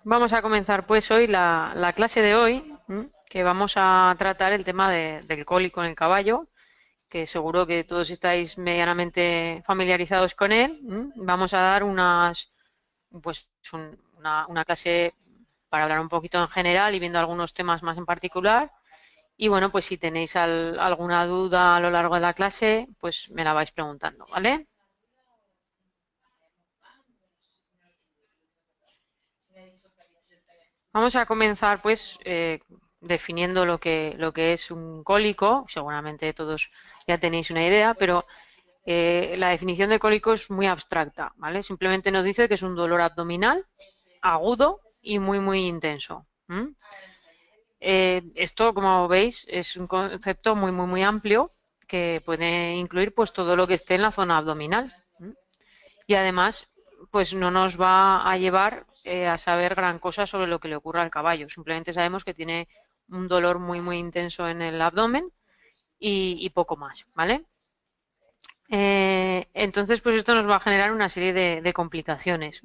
Vamos a comenzar pues hoy la clase de hoy, que vamos a tratar el tema del cólico en el caballo, que seguro que todos estáis medianamente familiarizados con él. Vamos a dar una clase para hablar un poquito en general y viendo algunos temas más en particular. Y bueno, pues si tenéis alguna duda a lo largo de la clase, pues me la vais preguntando, ¿vale? Vamos a comenzar pues definiendo lo que es un cólico. Seguramente todos ya tenéis una idea, pero la definición de cólico es muy abstracta, ¿vale? Simplemente nos dice que es un dolor abdominal agudo y muy intenso. Esto, como veis, es un concepto muy amplio que puede incluir pues todo lo que esté en la zona abdominal. Y además, pues no nos va a llevar a saber gran cosa sobre lo que le ocurre al caballo. Simplemente sabemos que tiene un dolor muy intenso en el abdomen y poco más, ¿vale? Entonces, pues esto nos va a generar una serie de complicaciones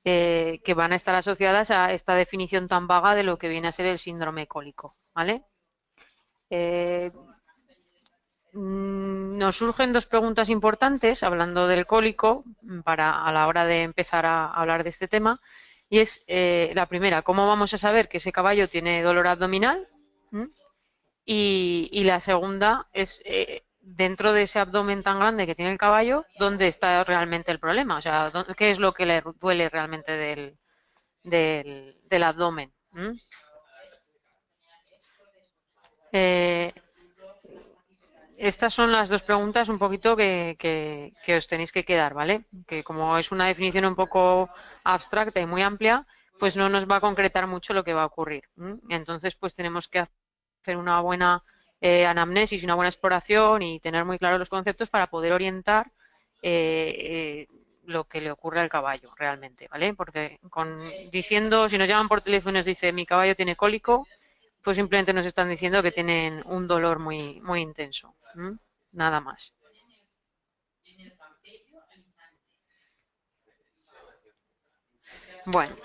que van a estar asociadas a esta definición tan vaga de lo que viene a ser el síndrome cólico, ¿vale? Eh, Nos surgen dos preguntas importantes hablando del cólico a la hora de empezar a hablar de este tema. Y es la primera, ¿cómo vamos a saber que ese caballo tiene dolor abdominal? ¿Mm? Y la segunda es, dentro de ese abdomen tan grande que tiene el caballo, ¿dónde está realmente el problema? O sea, ¿qué es lo que le duele realmente del abdomen? Eh, Estas son las dos preguntas un poquito que os tenéis que quedar, ¿vale? Que como es una definición un poco abstracta y muy amplia, pues no nos va a concretar mucho lo que va a ocurrir. Entonces, pues tenemos que hacer una buena anamnesis, una buena exploración y tener muy claros los conceptos para poder orientar lo que le ocurre al caballo realmente, ¿vale? Porque diciendo, si nos llaman por teléfono y nos dice mi caballo tiene cólico, pues simplemente nos están diciendo que tienen un dolor muy intenso. Nada más. Bueno,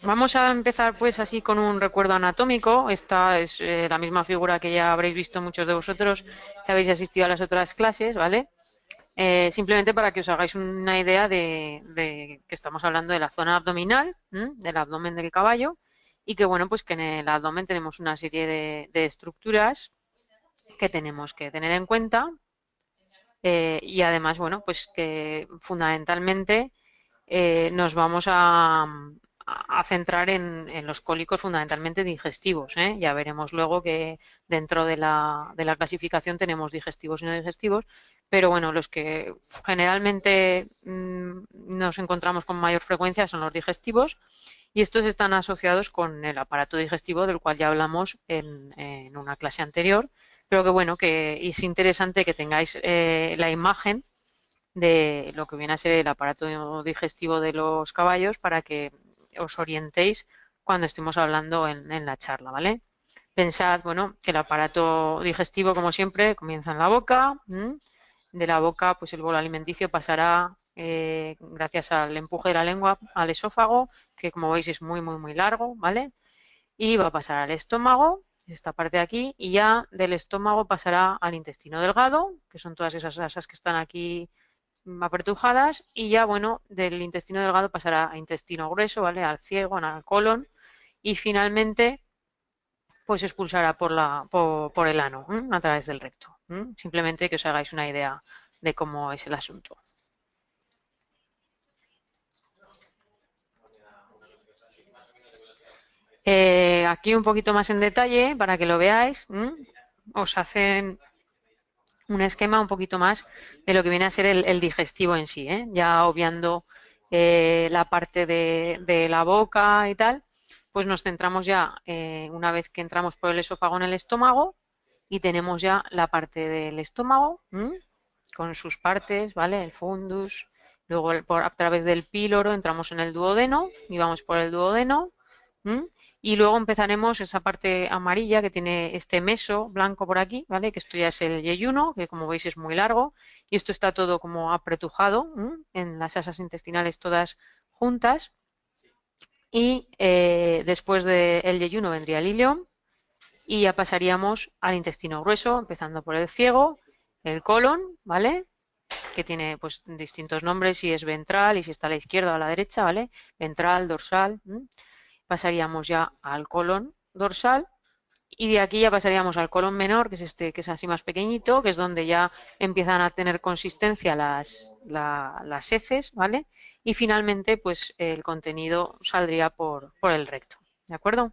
vamos a empezar pues así con un recuerdo anatómico. Esta es la misma figura que ya habréis visto muchos de vosotros si habéis asistido a las otras clases, ¿vale? Simplemente para que os hagáis una idea de que estamos hablando de la zona abdominal, del abdomen del caballo, y que bueno, pues que en el abdomen tenemos una serie de estructuras que tenemos que tener en cuenta y además, bueno, pues que fundamentalmente nos vamos a centrar en los cólicos fundamentalmente digestivos. Ya veremos luego que dentro de la clasificación tenemos digestivos y no digestivos, pero bueno, los que generalmente nos encontramos con mayor frecuencia son los digestivos y estos están asociados con el aparato digestivo del cual ya hablamos en una clase anterior, pero que bueno, que es interesante que tengáis la imagen de lo que viene a ser el aparato digestivo de los caballos para que os orientéis cuando estemos hablando en la charla, ¿vale? Pensad, bueno, que el aparato digestivo, como siempre, comienza en la boca. De la boca, pues el bolo alimenticio pasará, gracias al empuje de la lengua, al esófago, que como veis es muy largo, ¿vale? Y va a pasar al estómago, esta parte de aquí, y ya del estómago pasará al intestino delgado, que son todas esas grasas que están aquí apretujadas, y ya, bueno, del intestino delgado pasará a intestino grueso, ¿vale? Al ciego, al colon, y finalmente pues expulsará por el ano, a través del recto. Simplemente que os hagáis una idea de cómo es el asunto. Aquí un poquito más en detalle para que lo veáis. Os hacen un esquema un poquito más de lo que viene a ser el digestivo en sí, ya obviando la parte de la boca y tal, pues nos centramos ya, una vez que entramos por el esófago en el estómago y tenemos ya la parte del estómago con sus partes, ¿vale? El fundus, luego a través del píloro entramos en el duodeno y vamos por el duodeno. ¿m? Y luego empezaremos esa parte amarilla que tiene este meso blanco por aquí, ¿vale? Que esto ya es el yeyuno, que como veis es muy largo. Y esto está todo como apretujado en las asas intestinales todas juntas. y después del yeyuno vendría el ilion y ya pasaríamos al intestino grueso, empezando por el ciego, el colon, ¿vale? Que tiene pues distintos nombres, si es ventral y si está a la izquierda o a la derecha, ¿vale? Ventral, dorsal. Pasaríamos ya al colon dorsal y de aquí ya pasaríamos al colon menor, que es este, que es así más pequeñito, que es donde ya empiezan a tener consistencia las heces, ¿vale? Y finalmente, pues el contenido saldría por el recto, ¿de acuerdo?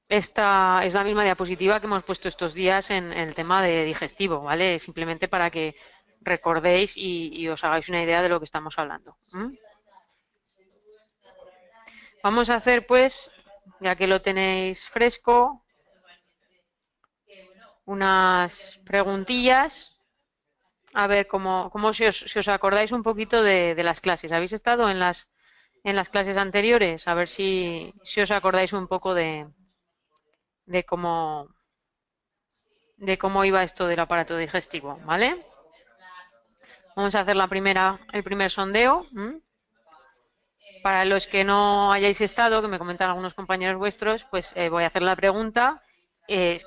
Esta es la misma diapositiva que hemos puesto estos días en el tema de digestivo, ¿vale? Simplemente para que recordéis y os hagáis una idea de lo que estamos hablando. Vamos a hacer, pues, ya que lo tenéis fresco, unas preguntillas, a ver cómo si os acordáis un poquito de las clases. ¿Habéis estado en las clases anteriores? A ver si os acordáis un poco de cómo iba esto del aparato digestivo, ¿vale? Vamos a hacer el primer sondeo. Para los que no hayáis estado, que me comentan algunos compañeros vuestros, pues voy a hacer la pregunta.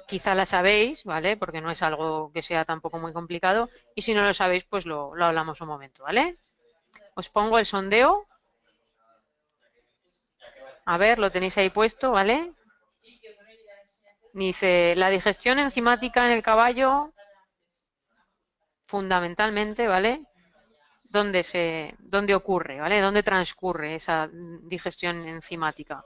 Quizá la sabéis, ¿vale? Porque no es algo que sea tampoco muy complicado. Y si no lo sabéis, pues lo hablamos un momento, ¿vale? Os pongo el sondeo. A ver, lo tenéis ahí puesto, ¿vale? Dice, la digestión enzimática en el caballo, fundamentalmente, ¿vale? ¿Dónde ocurre, ¿vale? ¿Dónde transcurre esa digestión enzimática?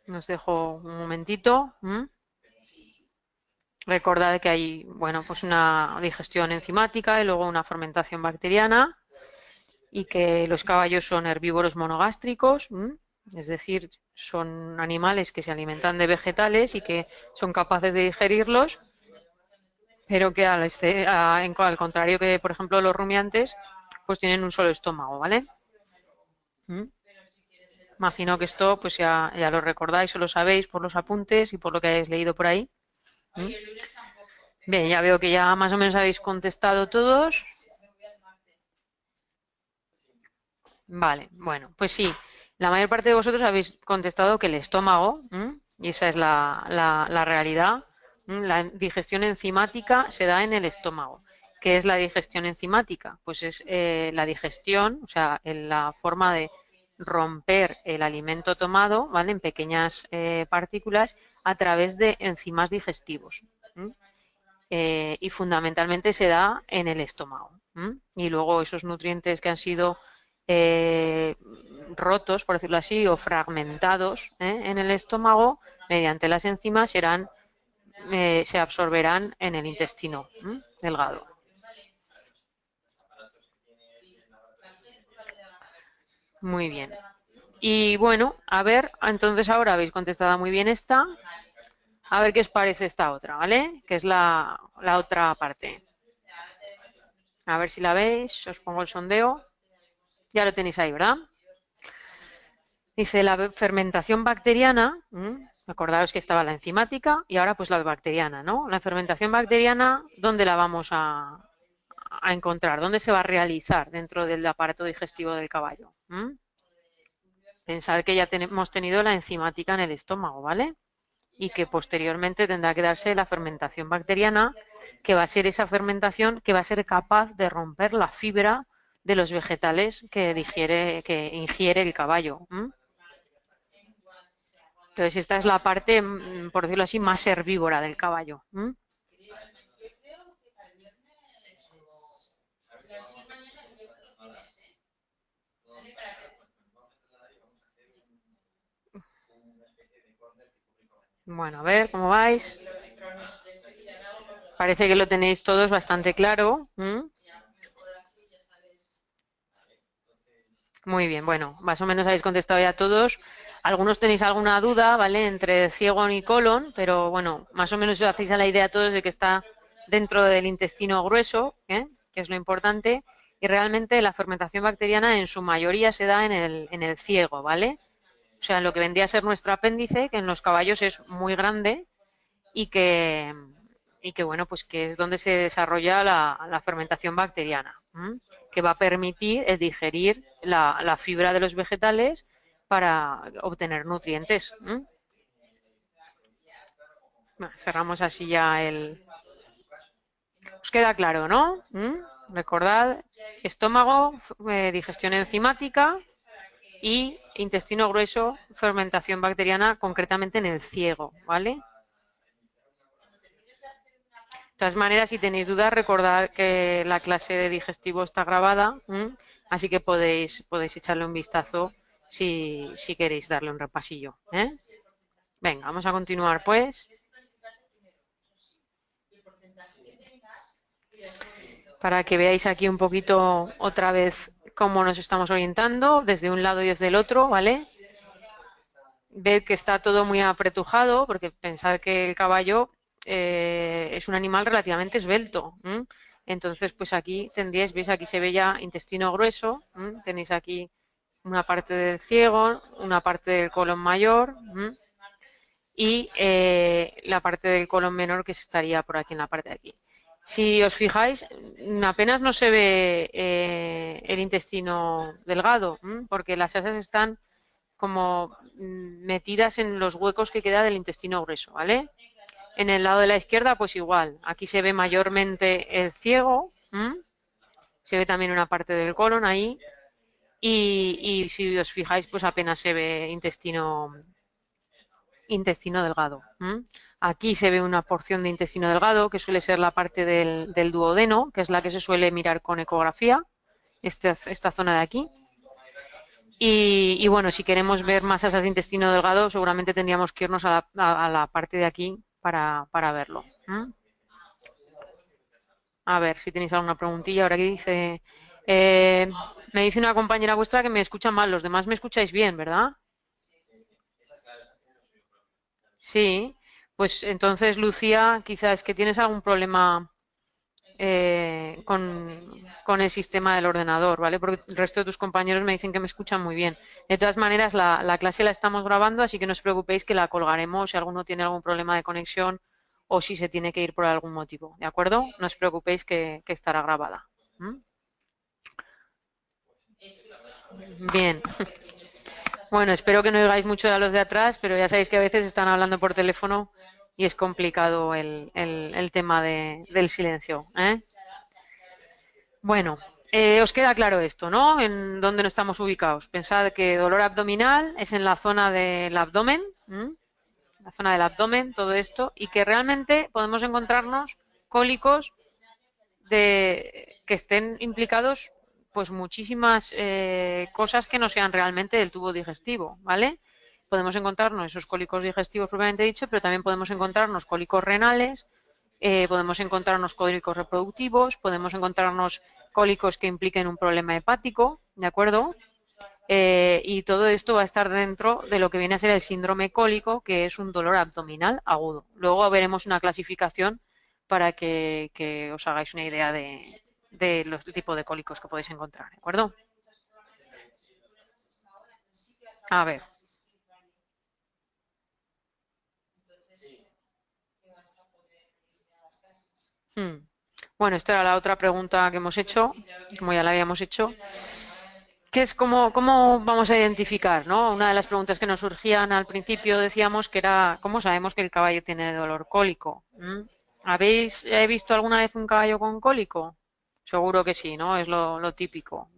Os dejo un momentito. Recordad que hay, bueno, pues una digestión enzimática y luego una fermentación bacteriana y que los caballos son herbívoros monogástricos, es decir, son animales que se alimentan de vegetales y que son capaces de digerirlos, pero que al contrario que, por ejemplo, los rumiantes, pues tienen un solo estómago, ¿vale? Imagino que esto pues ya lo recordáis o lo sabéis por los apuntes y por lo que hayáis leído por ahí. Bien, ya veo que ya más o menos habéis contestado todos. Vale, bueno, pues sí, la mayor parte de vosotros habéis contestado que el estómago, y esa es la realidad, la digestión enzimática se da en el estómago. ¿Qué es la digestión enzimática? Pues es la digestión, o sea, en la forma de romper el alimento tomado, ¿vale? En pequeñas partículas a través de enzimas digestivos. Y fundamentalmente se da en el estómago. Y luego esos nutrientes que han sido rotos, por decirlo así, o fragmentados en el estómago, mediante las enzimas se absorberán en el intestino delgado. Muy bien. Y bueno, a ver, entonces ahora habéis contestado muy bien esta. A ver qué os parece esta otra, ¿vale? Que es la otra parte. A ver si la veis, os pongo el sondeo. Ya lo tenéis ahí, ¿verdad? Dice la fermentación bacteriana, acordaos que estaba la enzimática y ahora pues la bacteriana, ¿no? La fermentación bacteriana, ¿dónde la vamos a encontrar? ¿Dónde se va a realizar dentro del aparato digestivo del caballo? Pensad que ya hemos tenido la enzimática en el estómago, ¿vale? Y que posteriormente tendrá que darse la fermentación bacteriana, que va a ser esa fermentación que va a ser capaz de romper la fibra de los vegetales que ingiere el caballo. Entonces esta es la parte, por decirlo así, más herbívora del caballo. Bueno, a ver cómo vais. Parece que lo tenéis todos bastante claro. Muy bien, bueno, más o menos habéis contestado ya todos. Algunos tenéis alguna duda, ¿vale? Entre ciego y colon, pero bueno, más o menos os hacéis a la idea todos de que está dentro del intestino grueso, que es lo importante, y realmente la fermentación bacteriana en su mayoría se da en el ciego, ¿vale? O sea, en lo que vendría a ser nuestro apéndice, que en los caballos es muy grande y que y que bueno, pues que es donde se desarrolla la fermentación bacteriana, que va a permitir el digerir la fibra de los vegetales para obtener nutrientes. Bueno, cerramos así ya el... ¿Os queda claro, no? Recordad, estómago, digestión enzimática y intestino grueso, fermentación bacteriana, concretamente en el ciego, ¿vale? De todas maneras, si tenéis dudas, recordad que la clase de digestivo está grabada, así que podéis echarle un vistazo si queréis darle un repasillo. Venga, vamos a continuar pues. Para que veáis aquí un poquito otra vez cómo nos estamos orientando desde un lado y desde el otro, ¿vale? Ved que está todo muy apretujado, porque pensad que el caballo es un animal relativamente esbelto. Entonces, pues aquí tendríais, veis, aquí se ve ya intestino grueso, tenéis aquí una parte del ciego, una parte del colon mayor y la parte del colon menor que estaría por aquí en la parte de aquí. Si os fijáis, apenas no se ve el intestino delgado, porque las asas están como metidas en los huecos que queda del intestino grueso, ¿vale? En el lado de la izquierda, pues igual. Aquí se ve mayormente el ciego, se ve también una parte del colon ahí, y si os fijáis, pues apenas se ve intestino delgado. Aquí se ve una porción de intestino delgado, que suele ser la parte del duodeno, que es la que se suele mirar con ecografía, esta zona de aquí. Y bueno, si queremos ver masas de intestino delgado, seguramente tendríamos que irnos a la parte de aquí para verlo. A ver si tenéis alguna preguntilla. Ahora aquí dice, me dice una compañera vuestra que me escucha mal, los demás me escucháis bien, ¿verdad? Sí, pues entonces Lucía, quizás que tienes algún problema con el sistema del ordenador, ¿vale? Porque el resto de tus compañeros me dicen que me escuchan muy bien. De todas maneras, la clase la estamos grabando, así que no os preocupéis que la colgaremos si alguno tiene algún problema de conexión o si se tiene que ir por algún motivo, ¿de acuerdo? No os preocupéis que estará grabada. Bien. Bueno, espero que no oigáis mucho a los de atrás, pero ya sabéis que a veces están hablando por teléfono y es complicado el tema del silencio. Bueno, os queda claro esto, ¿no? En dónde no estamos ubicados. Pensad que dolor abdominal es en la zona del abdomen, todo esto, y que realmente podemos encontrarnos cólicos que estén implicados pues muchísimas cosas que no sean realmente del tubo digestivo, ¿vale? Podemos encontrarnos esos cólicos digestivos propiamente dicho, pero también podemos encontrarnos cólicos renales, podemos encontrarnos cólicos reproductivos, podemos encontrarnos cólicos que impliquen un problema hepático, ¿de acuerdo? Y todo esto va a estar dentro de lo que viene a ser el síndrome cólico, que es un dolor abdominal agudo. Luego veremos una clasificación para que os hagáis una idea de los tipos de cólicos que podéis encontrar, ¿de acuerdo? A ver. Bueno, esta era la otra pregunta que hemos hecho, como ya la habíamos hecho, que es cómo vamos a identificar, ¿no? Una de las preguntas que nos surgían al principio decíamos que era ¿cómo sabemos que el caballo tiene dolor cólico? ¿Habéis visto alguna vez un caballo con cólico? Seguro que sí, ¿no? Es lo típico.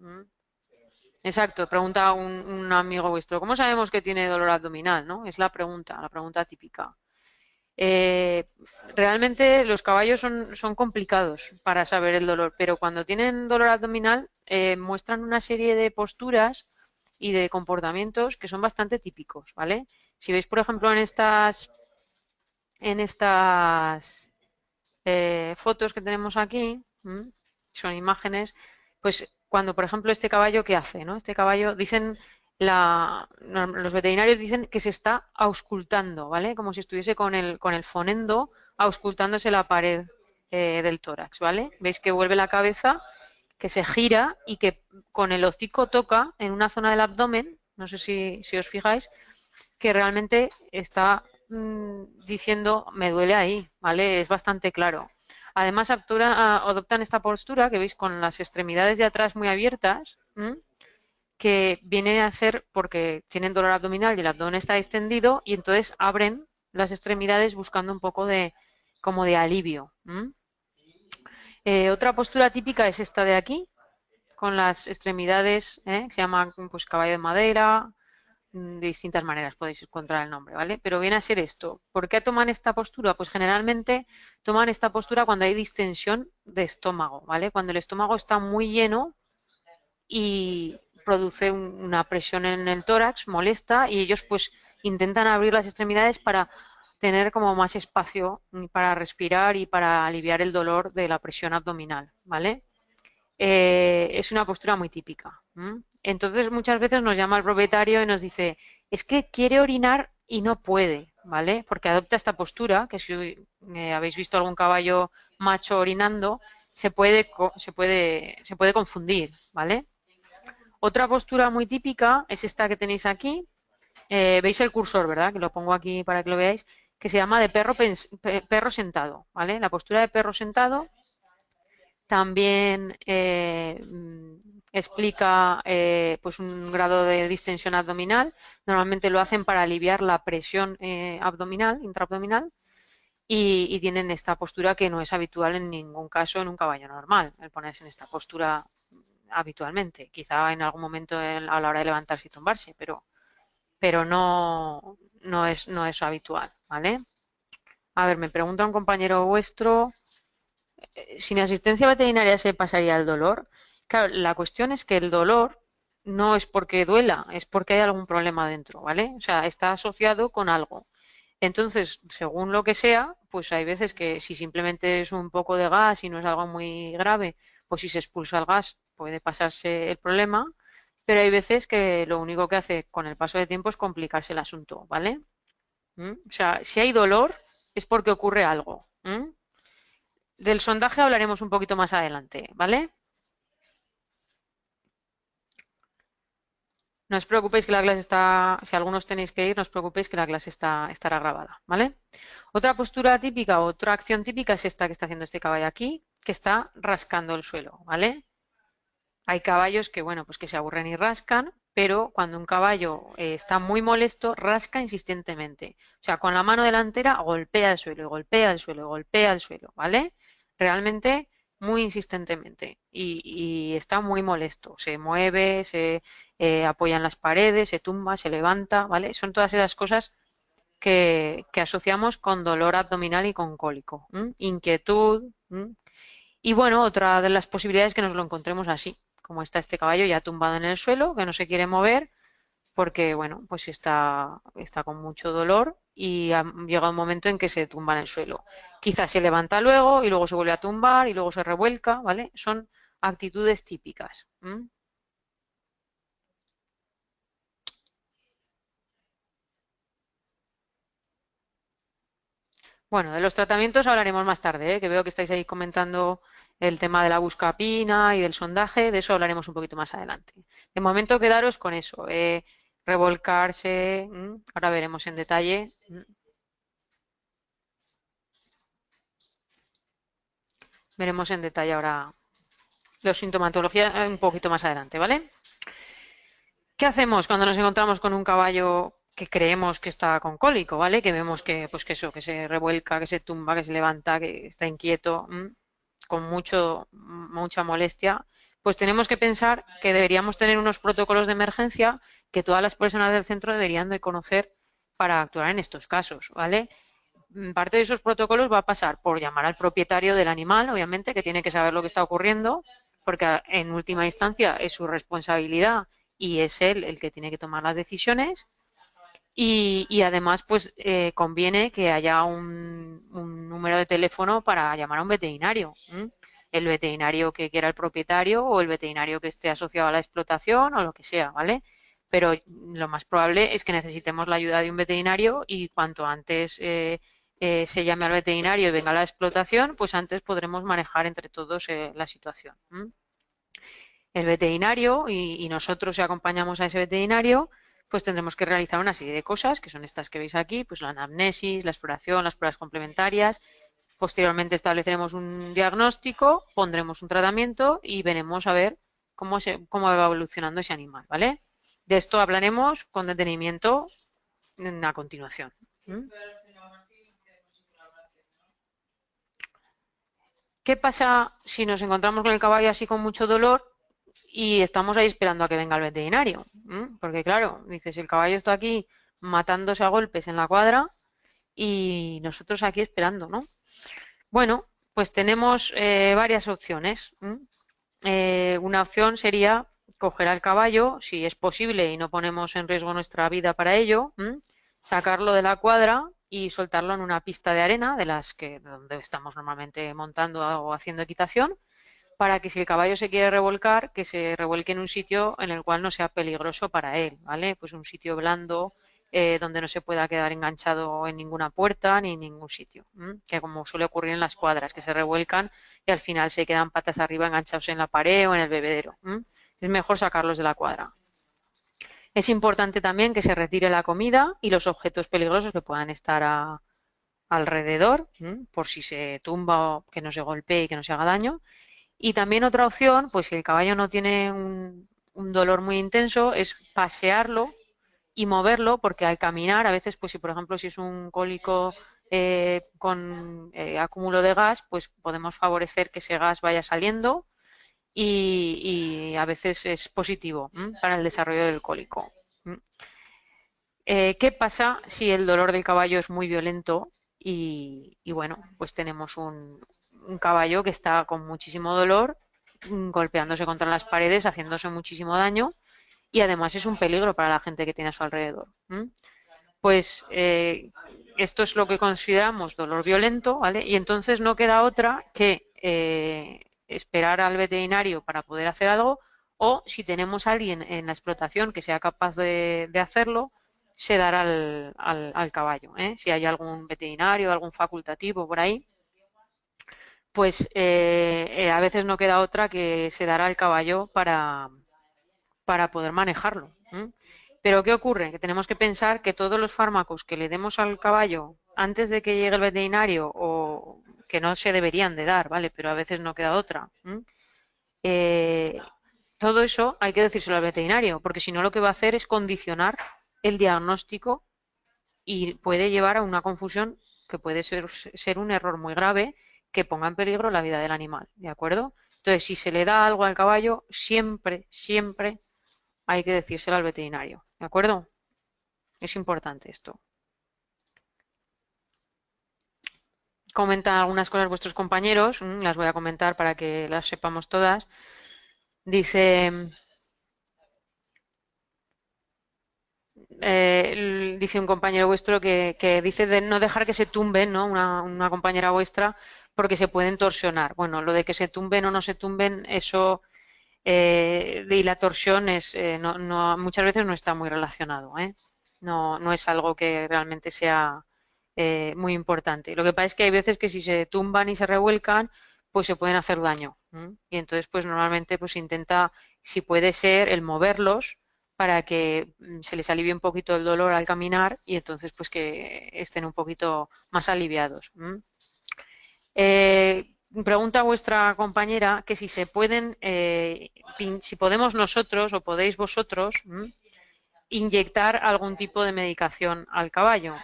Exacto, pregunta un amigo vuestro, ¿cómo sabemos que tiene dolor abdominal, no? Es la pregunta típica. Realmente los caballos son complicados para saber el dolor, pero cuando tienen dolor abdominal muestran una serie de posturas y de comportamientos que son bastante típicos, ¿vale? Si veis, por ejemplo, en estas fotos que tenemos aquí, son imágenes, pues cuando, por ejemplo, este caballo, ¿qué hace? ¿No? Este caballo, los veterinarios dicen que se está auscultando, ¿vale? Como si estuviese con el fonendo auscultándose la pared del tórax, ¿vale? Veis que vuelve la cabeza, que se gira y que con el hocico toca en una zona del abdomen, no sé si os fijáis, que realmente está diciendo me duele ahí, ¿vale? Es bastante claro. Además, adoptan esta postura que veis con las extremidades de atrás muy abiertas, que viene a ser porque tienen dolor abdominal y el abdomen está extendido y entonces abren las extremidades buscando un poco de como de alivio. Otra postura típica es esta de aquí, con las extremidades, que se llama pues caballo de madera, de distintas maneras podéis encontrar el nombre, ¿vale? Pero viene a ser esto. ¿Por qué toman esta postura? Pues generalmente toman esta postura cuando hay distensión de estómago, ¿vale? Cuando el estómago está muy lleno y produce una presión en el tórax, molesta, y ellos pues intentan abrir las extremidades para tener como más espacio para respirar y para aliviar el dolor de la presión abdominal, ¿vale? Es una postura muy típica. Entonces muchas veces nos llama el propietario y nos dice, es que quiere orinar y no puede, ¿vale? Porque adopta esta postura, que si habéis visto algún caballo macho orinando, se puede confundir, ¿vale? Otra postura muy típica es esta que tenéis aquí. Veis el cursor, ¿verdad? Que lo pongo aquí para que lo veáis, que se llama de perro sentado, ¿vale? La postura de perro sentado también explica pues un grado de distensión abdominal. Normalmente lo hacen para aliviar la presión abdominal, intraabdominal, y tienen esta postura que no es habitual en ningún caso en un caballo normal, el ponerse en esta postura habitualmente. Quizá en algún momento a la hora de levantarse y tumbarse, pero no es habitual, ¿vale? A ver, me pregunta un compañero vuestro, ¿sin asistencia veterinaria se pasaría el dolor? Claro, la cuestión es que el dolor no es porque duela, es porque hay algún problema dentro, ¿vale? O sea, está asociado con algo. Entonces, según lo que sea, pues hay veces que si simplemente es un poco de gas y no es algo muy grave, pues si se expulsa el gas puede pasarse el problema, pero hay veces que lo único que hace con el paso de tiempo es complicarse el asunto, ¿vale? O sea, si hay dolor es porque ocurre algo. Del sondaje hablaremos un poquito más adelante, ¿vale? No os preocupéis que la clase está, si algunos tenéis que ir, no os preocupéis que la clase estará grabada, ¿vale? Otra postura típica, otra acción típica es esta que está haciendo este caballo aquí, que está rascando el suelo, ¿vale? Hay caballos que, bueno, pues que se aburren y rascan, pero cuando un caballo está muy molesto, rasca insistentemente. O sea, con la mano delantera golpea el suelo y golpea el suelo y golpea el suelo, ¿vale? Realmente muy insistentemente y está muy molesto. Se mueve, se apoya en las paredes, se tumba, se levanta, ¿vale? Son todas esas cosas que asociamos con dolor abdominal y con cólico. Inquietud. Y bueno, otra de las posibilidades es que nos lo encontremos así, como está este caballo ya tumbado en el suelo, que no se quiere mover, porque bueno, pues está con mucho dolor y llega un momento en que se tumba en el suelo. Quizás se levanta luego y luego se vuelve a tumbar y luego se revuelca, ¿vale? Son actitudes típicas. Bueno, de los tratamientos hablaremos más tarde, que veo que estáis ahí comentando el tema de la buscapina y del sondaje, de eso hablaremos un poquito más adelante. De momento quedaros con eso, revolcarse, ahora veremos en detalle. Veremos en detalle ahora la sintomatología un poquito más adelante, ¿vale? ¿Qué hacemos cuando nos encontramos con un caballo que creemos que está con cólico, ¿vale? Que vemos que, pues que eso, que se revuelca, que se tumba, que se levanta, que está inquieto, con mucha molestia, pues tenemos que pensar que deberíamos tener unos protocolos de emergencia que todas las personas del centro deberían de conocer para actuar en estos casos, ¿vale? Parte de esos protocolos va a pasar por llamar al propietario del animal, obviamente, que tiene que saber lo que está ocurriendo, porque en última instancia es su responsabilidad y es él el que tiene que tomar las decisiones. Y además, pues conviene que haya un número de teléfono para llamar a un veterinario. El veterinario que quiera el propietario o el veterinario que esté asociado a la explotación o lo que sea, ¿vale? Pero lo más probable es que necesitemos la ayuda de un veterinario y cuanto antes se llame al veterinario y venga la explotación, pues antes podremos manejar entre todos la situación. El veterinario y nosotros si acompañamos a ese veterinario, pues tendremos que realizar una serie de cosas, que son estas que veis aquí, pues la anamnesis, la exploración, las pruebas complementarias. Posteriormente estableceremos un diagnóstico, pondremos un tratamiento y veremos a ver cómo va evolucionando ese animal, ¿vale? De esto hablaremos con detenimiento a continuación. ¿Mm? ¿Qué pasa si nos encontramos con el caballo así con mucho dolor y estamos ahí esperando a que venga el veterinario? Porque claro, dices, el caballo está aquí matándose a golpes en la cuadra y nosotros aquí esperando, ¿no? Bueno, pues tenemos varias opciones. Una opción sería coger al caballo, si es posible y no ponemos en riesgo nuestra vida para ello, sacarlo de la cuadra y soltarlo en una pista de arena, de las que donde estamos normalmente montando o haciendo equitación, para que si el caballo se quiere revolcar, que se revuelque en un sitio en el cual no sea peligroso para él, ¿vale? Pues un sitio blando, donde no se pueda quedar enganchado en ninguna puerta ni en ningún sitio, que como suele ocurrir en las cuadras, que se revuelcan y al final se quedan patas arriba enganchados en la pared o en el bebedero. Es mejor sacarlos de la cuadra. Es importante también que se retire la comida y los objetos peligrosos que puedan estar alrededor, por si se tumba o que no se golpee y que no se haga daño. Y también otra opción, pues si el caballo no tiene un dolor muy intenso, es pasearlo y moverlo, porque al caminar, a veces, pues si por ejemplo si es un cólico con acúmulo de gas, pues podemos favorecer que ese gas vaya saliendo y a veces es positivo para el desarrollo del cólico. ¿Qué pasa si el dolor del caballo es muy violento y bueno, pues tenemos un caballo que está con muchísimo dolor, golpeándose contra las paredes, haciéndose muchísimo daño y además es un peligro para la gente que tiene a su alrededor? Pues esto es lo que consideramos dolor violento, ¿vale? Y entonces no queda otra que esperar al veterinario para poder hacer algo, o si tenemos a alguien en la explotación que sea capaz de hacerlo, sedar al caballo, ¿eh? Si hay algún veterinario, algún facultativo por ahí, pues a veces no queda otra que sedar al caballo para poder manejarlo. Pero ¿qué ocurre? Que tenemos que pensar que todos los fármacos que le demos al caballo antes de que llegue el veterinario, o que no se deberían de dar, ¿vale? Pero a veces no queda otra. Eh, Todo eso hay que decírselo al veterinario, porque si no lo que va a hacer es condicionar el diagnóstico y puede llevar a una confusión que puede ser un error muy grave que ponga en peligro la vida del animal, ¿de acuerdo? Entonces, si se le da algo al caballo, siempre, siempre hay que decírselo al veterinario, ¿de acuerdo? Es importante esto. Comentan algunas cosas vuestros compañeros, las voy a comentar para que las sepamos todas. Dice, dice un compañero vuestro que dice de no dejar que se tumben, ¿no? Una compañera vuestra, porque se pueden torsionar. Bueno, lo de que se tumben o no se tumben, eso y la torsión muchas veces no está muy relacionado, ¿eh? No es algo que realmente sea muy importante. Lo que pasa es que hay veces que si se tumban y se revuelcan, pues se pueden hacer daño. Y entonces, pues normalmente pues intenta, si puede ser, el moverlos para que se les alivie un poquito el dolor al caminar y entonces pues que estén un poquito más aliviados. Pregunta vuestra compañera que si se pueden, si podemos nosotros o podéis vosotros inyectar algún tipo de medicación al caballo.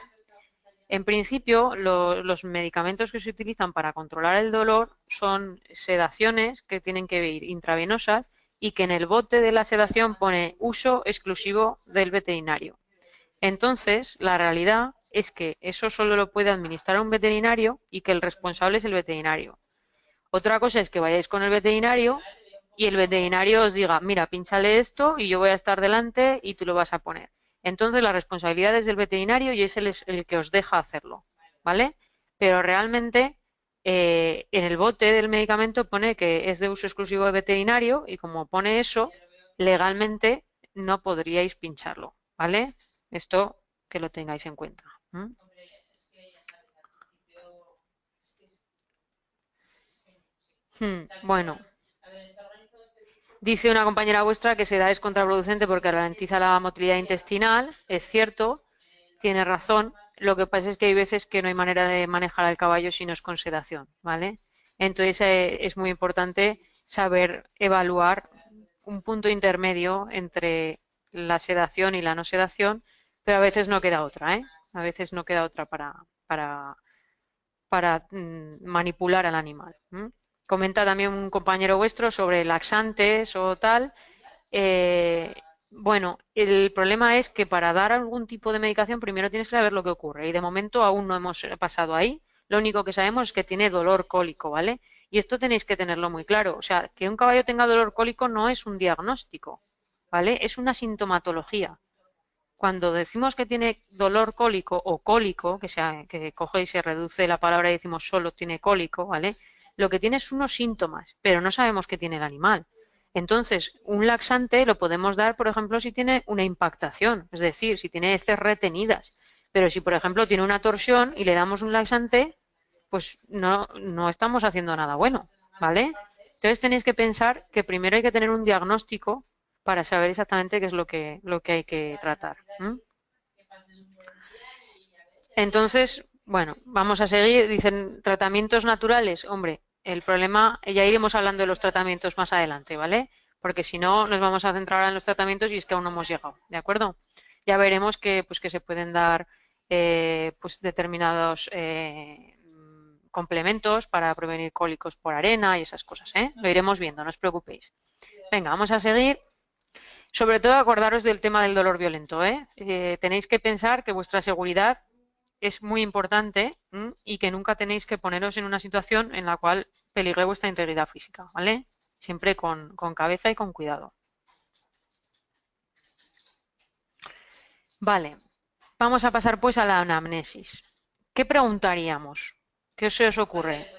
En principio, los medicamentos que se utilizan para controlar el dolor son sedaciones que tienen que ir intravenosas y que en el bote de la sedación pone uso exclusivo del veterinario. Entonces, la realidad es que eso solo lo puede administrar un veterinario y que el responsable es el veterinario. Otra cosa es que vayáis con el veterinario y el veterinario os diga, mira, pínchale esto y yo voy a estar delante y tú lo vas a poner. Entonces la responsabilidad es del veterinario y es el que os deja hacerlo, ¿vale? Pero realmente en el bote del medicamento pone que es de uso exclusivo de veterinario y como pone eso, legalmente no podríais pincharlo, ¿vale? Esto que lo tengáis en cuenta. Bueno, Dice una compañera vuestra que sedar es contraproducente porque ralentiza la motilidad intestinal. Es cierto, tiene razón. Lo que pasa es que hay veces que no hay manera de manejar al caballo si no es con sedación, ¿vale? Entonces es muy importante saber evaluar un punto intermedio entre la sedación y la no sedación, pero a veces no queda otra, ¿eh? A veces no queda otra para, para manipular al animal. ¿M? Comenta también un compañero vuestro sobre laxantes o tal. Eh, bueno, el problema es que para dar algún tipo de medicación primero tienes que saber lo que ocurre y de momento aún no hemos pasado ahí. Lo único que sabemos es que tiene dolor cólico, ¿vale? Y esto tenéis que tenerlo muy claro. O sea, que un caballo tenga dolor cólico no es un diagnóstico, ¿vale? Es una sintomatología. Cuando decimos que tiene dolor cólico o cólico, que coge y se reduce la palabra y decimos solo tiene cólico, ¿vale? Lo que tiene es unos síntomas, pero no sabemos qué tiene el animal. Entonces, un laxante lo podemos dar, por ejemplo, si tiene una impactación, es decir, si tiene heces retenidas. Pero si, por ejemplo, tiene una torsión y le damos un laxante, pues no estamos haciendo nada bueno, ¿vale? Entonces tenéis que pensar que primero hay que tener un diagnóstico para saber exactamente qué es lo que hay que tratar. ¿M? Entonces, bueno, vamos a seguir. Dicen tratamientos naturales. Hombre, el problema, ya iremos hablando de los tratamientos más adelante, ¿vale? Porque si no, nos vamos a centrar ahora en los tratamientos y es que aún no hemos llegado, ¿de acuerdo? Ya veremos que se pueden dar pues determinados complementos para prevenir cólicos por arena y esas cosas, ¿eh? Lo iremos viendo, no os preocupéis. Venga, vamos a seguir. Sobre todo acordaros del tema del dolor violento, ¿eh? Tenéis que pensar que vuestra seguridad es muy importante y que nunca tenéis que poneros en una situación en la cual peligre vuestra integridad física, ¿vale? Siempre con cabeza y con cuidado. Vale, vamos a pasar pues a la anamnesis. ¿Qué preguntaríamos? ¿Qué se os ocurre?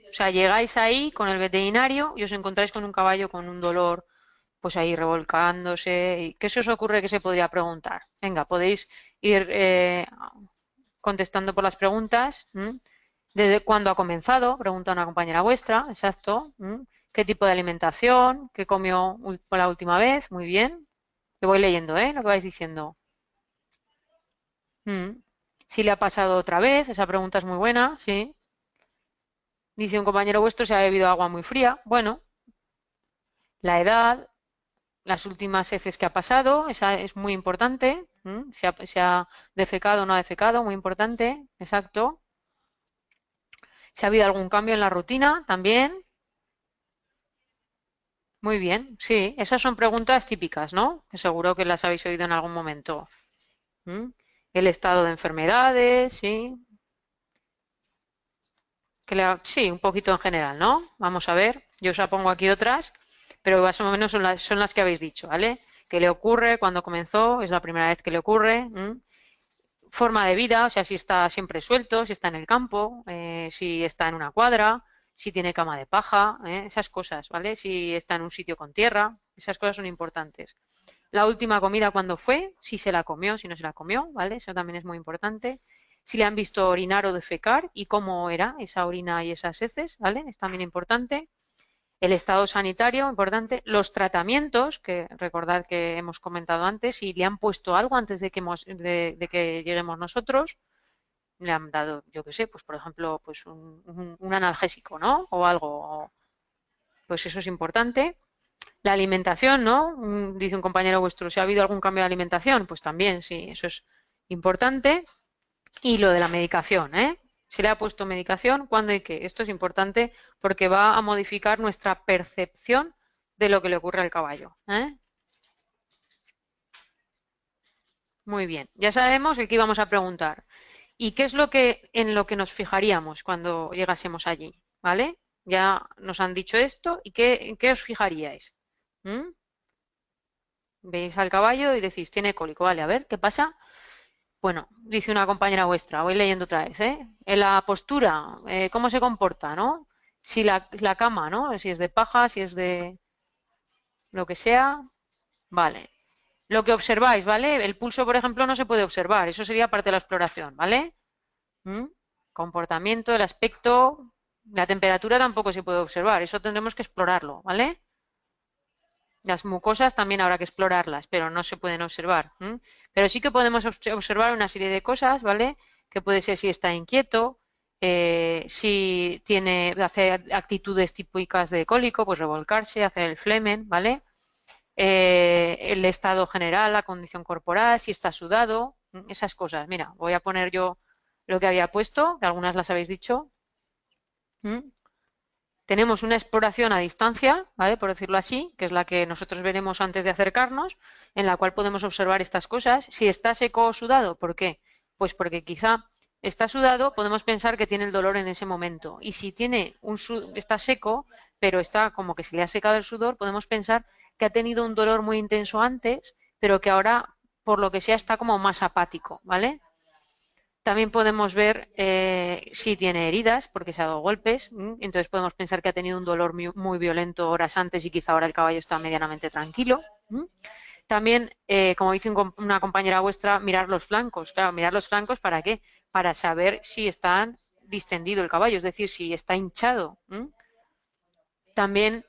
O sea, llegáis ahí con el veterinario y os encontráis con un caballo con un dolor pues ahí revolcándose. ¿Qué se os ocurre que se podría preguntar? Venga, podéis ir contestando por las preguntas. ¿Desde cuándo ha comenzado? Pregunta una compañera vuestra, exacto. ¿Qué tipo de alimentación? ¿Qué comió la última vez? Muy bien. Lo voy leyendo, lo que vais diciendo. Si le ha pasado otra vez, esa pregunta es muy buena, sí. Dice un compañero vuestro si ha bebido agua muy fría. Bueno, la edad, las últimas heces que ha pasado, esa es muy importante. Si ha defecado o no ha defecado, muy importante, exacto. Si ha habido algún cambio en la rutina, también. Muy bien, sí, esas son preguntas típicas, ¿no? Que seguro que las habéis oído en algún momento. ¿Mm? El estado de enfermedades, sí. Sí, un poquito en general, ¿no? Vamos a ver, yo os pongo aquí otras, pero más o menos son las que habéis dicho, ¿vale? ¿Qué le ocurre? ¿Cuándo comenzó? ¿Es la primera vez que le ocurre? Forma de vida, o sea, si está siempre suelto, si está en el campo, si está en una cuadra, si tiene cama de paja, esas cosas, ¿vale? Si está en un sitio con tierra, esas cosas son importantes. La última comida, ¿cuándo fue? Si se la comió, si no se la comió, ¿vale? Eso también es muy importante. Si le han visto orinar o defecar y cómo era esa orina y esas heces, ¿vale? Es también importante. El estado sanitario, importante. Los tratamientos, que recordad que hemos comentado antes, si le han puesto algo antes de que lleguemos nosotros, le han dado, yo qué sé, pues por ejemplo, pues un analgésico, ¿no? O algo, pues eso es importante. La alimentación, ¿no? Dice un compañero vuestro, si ha habido algún cambio de alimentación, pues también, sí, eso es importante. Y lo de la medicación, ¿eh? Se le ha puesto medicación, cuándo y qué. Esto es importante porque va a modificar nuestra percepción de lo que le ocurre al caballo, ¿eh? Muy bien, ya sabemos el que íbamos a preguntar. ¿Y qué es en lo que nos fijaríamos cuando llegásemos allí? ¿Vale? Ya nos han dicho esto y en qué os fijaríais. ¿Mm? Veis al caballo y decís, tiene cólico, vale, a ver, ¿qué pasa? Bueno, dice una compañera vuestra, voy leyendo otra vez, ¿eh? En la postura, cómo se comporta, ¿no? Si la cama, ¿no? Si es de paja, si es de lo que sea, vale. Lo que observáis, ¿vale? El pulso, por ejemplo, no se puede observar, eso sería parte de la exploración, ¿vale? ¿Mm? Comportamiento, el aspecto, la temperatura tampoco se puede observar, eso tendremos que explorarlo, ¿vale? Las mucosas también habrá que explorarlas, pero no se pueden observar. Pero sí que podemos observar una serie de cosas, ¿vale? Que puede ser si está inquieto, si hace actitudes típicas de cólico, pues revolcarse, hacer el flemen, ¿vale? El estado general, la condición corporal, si está sudado, esas cosas. Mira, voy a poner yo lo que había puesto, que algunas las habéis dicho. Tenemos una exploración a distancia, ¿vale? Por decirlo así, que es la que nosotros veremos antes de acercarnos, en la cual podemos observar estas cosas. Si está seco o sudado, ¿por qué? Pues porque quizá está sudado, podemos pensar que tiene el dolor en ese momento. Y si está seco, pero está como que se le ha secado el sudor, podemos pensar que ha tenido un dolor muy intenso antes, pero que ahora, por lo que sea, está como más apático, ¿vale? También podemos ver si tiene heridas, porque se ha dado golpes. Entonces podemos pensar que ha tenido un dolor muy violento horas antes y quizá ahora el caballo está medianamente tranquilo. También, como dice una compañera vuestra, mirar los flancos. Claro, mirar los flancos, ¿para qué? Para saber si está distendido el caballo, es decir, si está hinchado. También,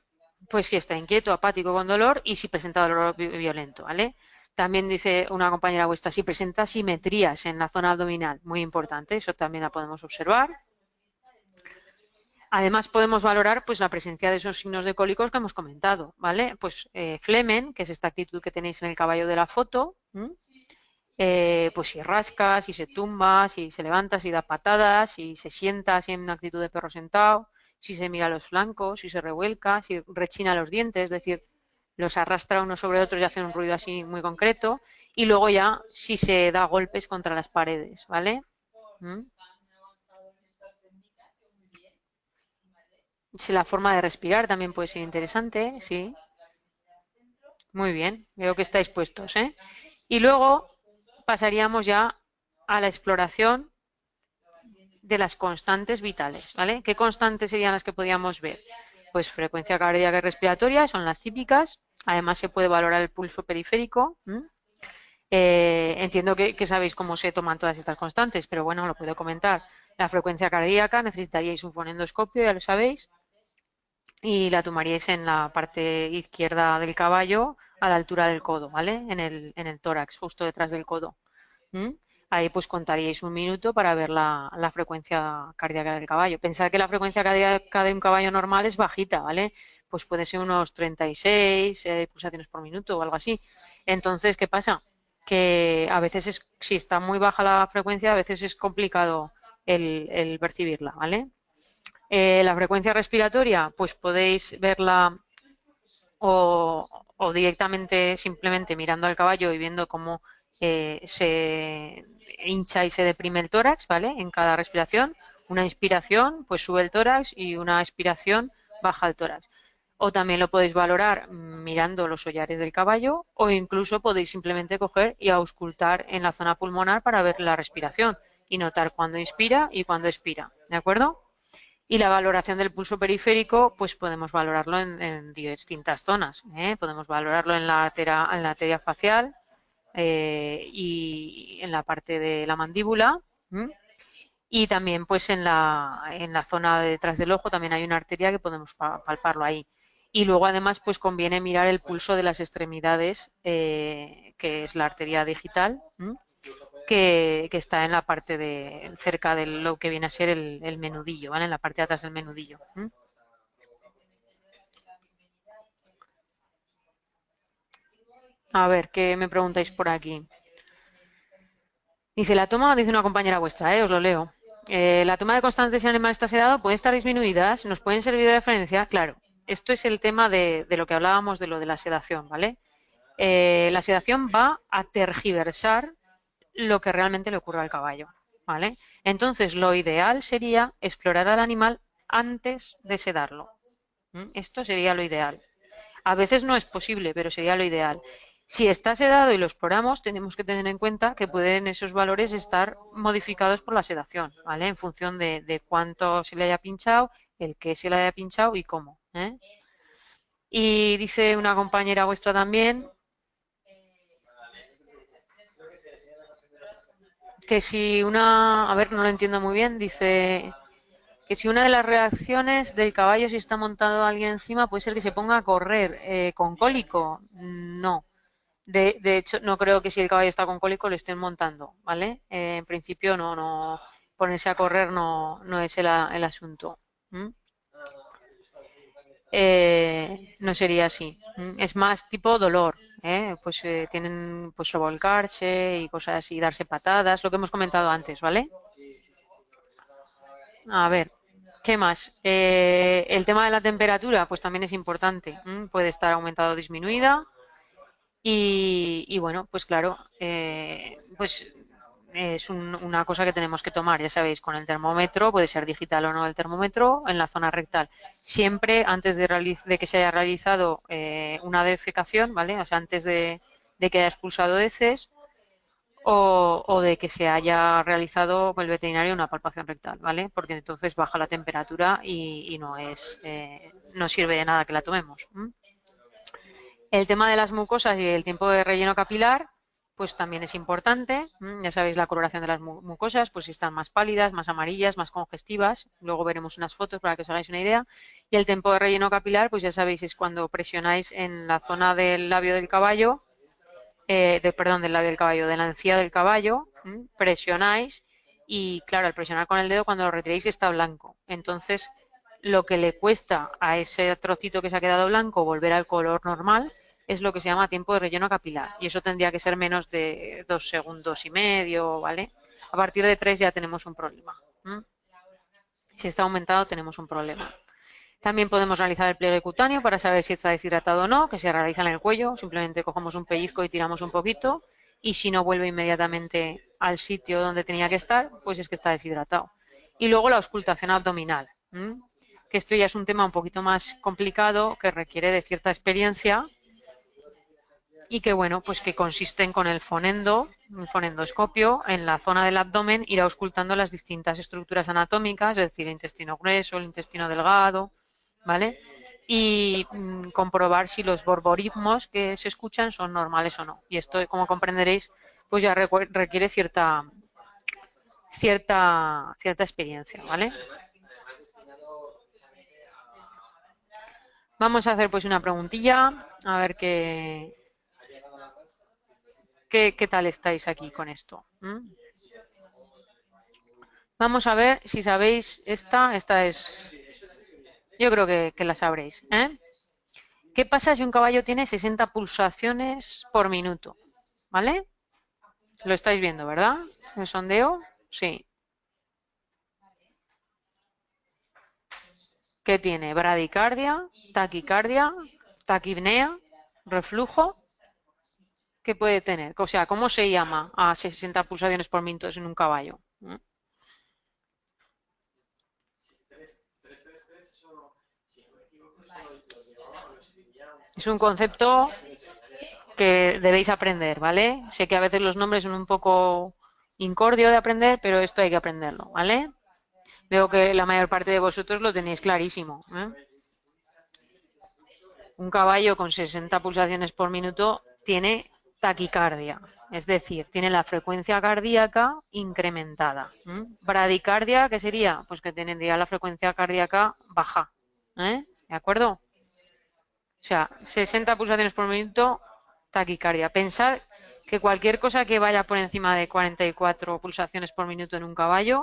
pues si está inquieto, apático, con dolor y si presenta dolor violento, ¿vale? También dice una compañera vuestra, si presenta simetrías en la zona abdominal, muy importante, eso también la podemos observar. Además podemos valorar pues la presencia de esos signos de cólicos que hemos comentado, ¿vale? Pues flemen, que es esta actitud que tenéis en el caballo de la foto, pues si rasca, si se tumba, si se levanta, si da patadas, si se sienta así en una actitud de perro sentado, si se mira los flancos, si se revuelca, si rechina los dientes, es decir, los arrastra unos sobre otros y hace un ruido así muy concreto, y luego ya si se da golpes contra las paredes, ¿vale? Si la forma de respirar también puede ser interesante, sí. Muy bien, veo que estáis puestos, ¿eh? Y luego pasaríamos ya a la exploración de las constantes vitales, ¿vale? ¿Qué constantes serían las que podíamos ver? Pues frecuencia cardíaca y respiratoria, son las típicas. Además se puede valorar el pulso periférico. Entiendo que sabéis cómo se toman todas estas constantes, pero bueno, lo puedo comentar. La frecuencia cardíaca necesitaríais un fonendoscopio, ya lo sabéis, y la tomaríais en la parte izquierda del caballo a la altura del codo, ¿vale? En el tórax, justo detrás del codo. Ahí pues contaríais un minuto para ver la frecuencia cardíaca del caballo. Pensad que la frecuencia cardíaca de un caballo normal es bajita, ¿vale? Pues puede ser unos 36 pulsaciones por minuto o algo así. Entonces, ¿qué pasa? Que a veces si está muy baja la frecuencia, a veces es complicado el percibirla, ¿vale? La frecuencia respiratoria, pues podéis verla o directamente simplemente mirando al caballo y viendo cómo se hincha y se deprime el tórax, ¿vale? En cada respiración. Una inspiración, pues sube el tórax y una expiración baja el tórax. O también lo podéis valorar mirando los hollares del caballo o incluso podéis simplemente coger y auscultar en la zona pulmonar para ver la respiración y notar cuándo inspira y cuándo expira, ¿de acuerdo? Y la valoración del pulso periférico, pues podemos valorarlo en distintas zonas. Podemos valorarlo en la arteria facial y en la parte de la mandíbula. Y también pues en la zona de detrás del ojo también hay una arteria que podemos palparlo ahí. Y luego además pues conviene mirar el pulso de las extremidades, que es la arteria digital, que está en la parte cerca de lo que viene a ser el menudillo, ¿vale? En la parte de atrás del menudillo. A ver, ¿qué me preguntáis por aquí? Dice, la toma, dice una compañera vuestra, os lo leo. La toma de constantes si el animal está sedado puede estar disminuidas, nos pueden servir de referencia. Claro, esto es el tema de lo que hablábamos de lo de la sedación, ¿vale? La sedación va a tergiversar lo que realmente le ocurre al caballo, ¿vale? Entonces, lo ideal sería explorar al animal antes de sedarlo. Esto sería lo ideal. A veces no es posible, pero sería lo ideal. Si está sedado y lo exploramos, tenemos que tener en cuenta que pueden esos valores estar modificados por la sedación, ¿vale? En función de cuánto se le haya pinchado, el que se le haya pinchado y cómo. Y dice una compañera vuestra también que si a ver, no lo entiendo muy bien, dice que si una de las reacciones del caballo, si está montado alguien encima, puede ser que se ponga a correr con cólico. No. De hecho, no creo que si el caballo está con cólico lo estén montando, ¿vale? En principio no ponerse a correr no es el asunto. ¿Mm? No sería así. Es más tipo dolor, pues tienen pues revolcarse y cosas así, darse patadas, lo que hemos comentado antes, ¿vale? A ver, ¿qué más? El tema de la temperatura, pues también es importante. Puede estar aumentada o disminuida. Y bueno, pues claro, pues es una cosa que tenemos que tomar, ya sabéis, con el termómetro, puede ser digital o no el termómetro, en la zona rectal. Siempre antes de que se haya realizado una defecación, ¿vale? O sea, antes de que haya expulsado heces o de que se haya realizado por el veterinario una palpación rectal, ¿vale? Porque entonces baja la temperatura y no sirve de nada que la tomemos. El tema de las mucosas y el tiempo de relleno capilar, pues también es importante. Ya sabéis la coloración de las mucosas, pues si están más pálidas, más amarillas, más congestivas. Luego veremos unas fotos para que os hagáis una idea. Y el tiempo de relleno capilar, pues ya sabéis, es cuando presionáis en la zona del labio del caballo, del labio del caballo, de la encía del caballo, presionáis y claro, al presionar con el dedo, cuando lo retiréis está blanco. Entonces, lo que le cuesta a ese trocito que se ha quedado blanco volver al color normal es lo que se llama tiempo de relleno capilar. Y eso tendría que ser menos de 2,5 segundos, ¿vale? A partir de 3 ya tenemos un problema. Si está aumentado tenemos un problema. También podemos realizar el pliegue cutáneo para saber si está deshidratado o no, que se realiza en el cuello. Simplemente cogemos un pellizco y tiramos un poquito. Y si no vuelve inmediatamente al sitio donde tenía que estar, pues es que está deshidratado. Y luego la auscultación abdominal, que esto ya es un tema un poquito más complicado, que requiere de cierta experiencia y que, bueno, pues que consisten con el fonendoscopio, en la zona del abdomen, ir auscultando las distintas estructuras anatómicas, es decir, el intestino grueso, el intestino delgado, ¿vale? Y comprobar si los borborismos que se escuchan son normales o no. Y esto, como comprenderéis, pues ya requiere cierta experiencia, ¿vale? Vamos a hacer pues una preguntilla, a ver qué tal estáis aquí con esto. Vamos a ver si sabéis esta es, yo creo que la sabréis. ¿Qué pasa si un caballo tiene 60 pulsaciones por minuto? ¿Vale? Lo estáis viendo, ¿verdad? ¿El sondeo? Sí. ¿Qué tiene? Bradicardia, taquicardia, taquipnea, reflujo. ¿Qué puede tener? O sea, ¿cómo se llama a 60 pulsaciones por minuto en un caballo? Es un concepto que debéis aprender, ¿vale? Sé que a veces los nombres son un poco incordio de aprender, pero esto hay que aprenderlo, ¿vale? Veo que la mayor parte de vosotros lo tenéis clarísimo. Un caballo con 60 pulsaciones por minuto tiene taquicardia, es decir, tiene la frecuencia cardíaca incrementada. Bradicardia, ¿qué sería? Pues que tendría la frecuencia cardíaca baja. ¿De acuerdo? O sea, 60 pulsaciones por minuto, taquicardia. Pensad que cualquier cosa que vaya por encima de 44 pulsaciones por minuto en un caballo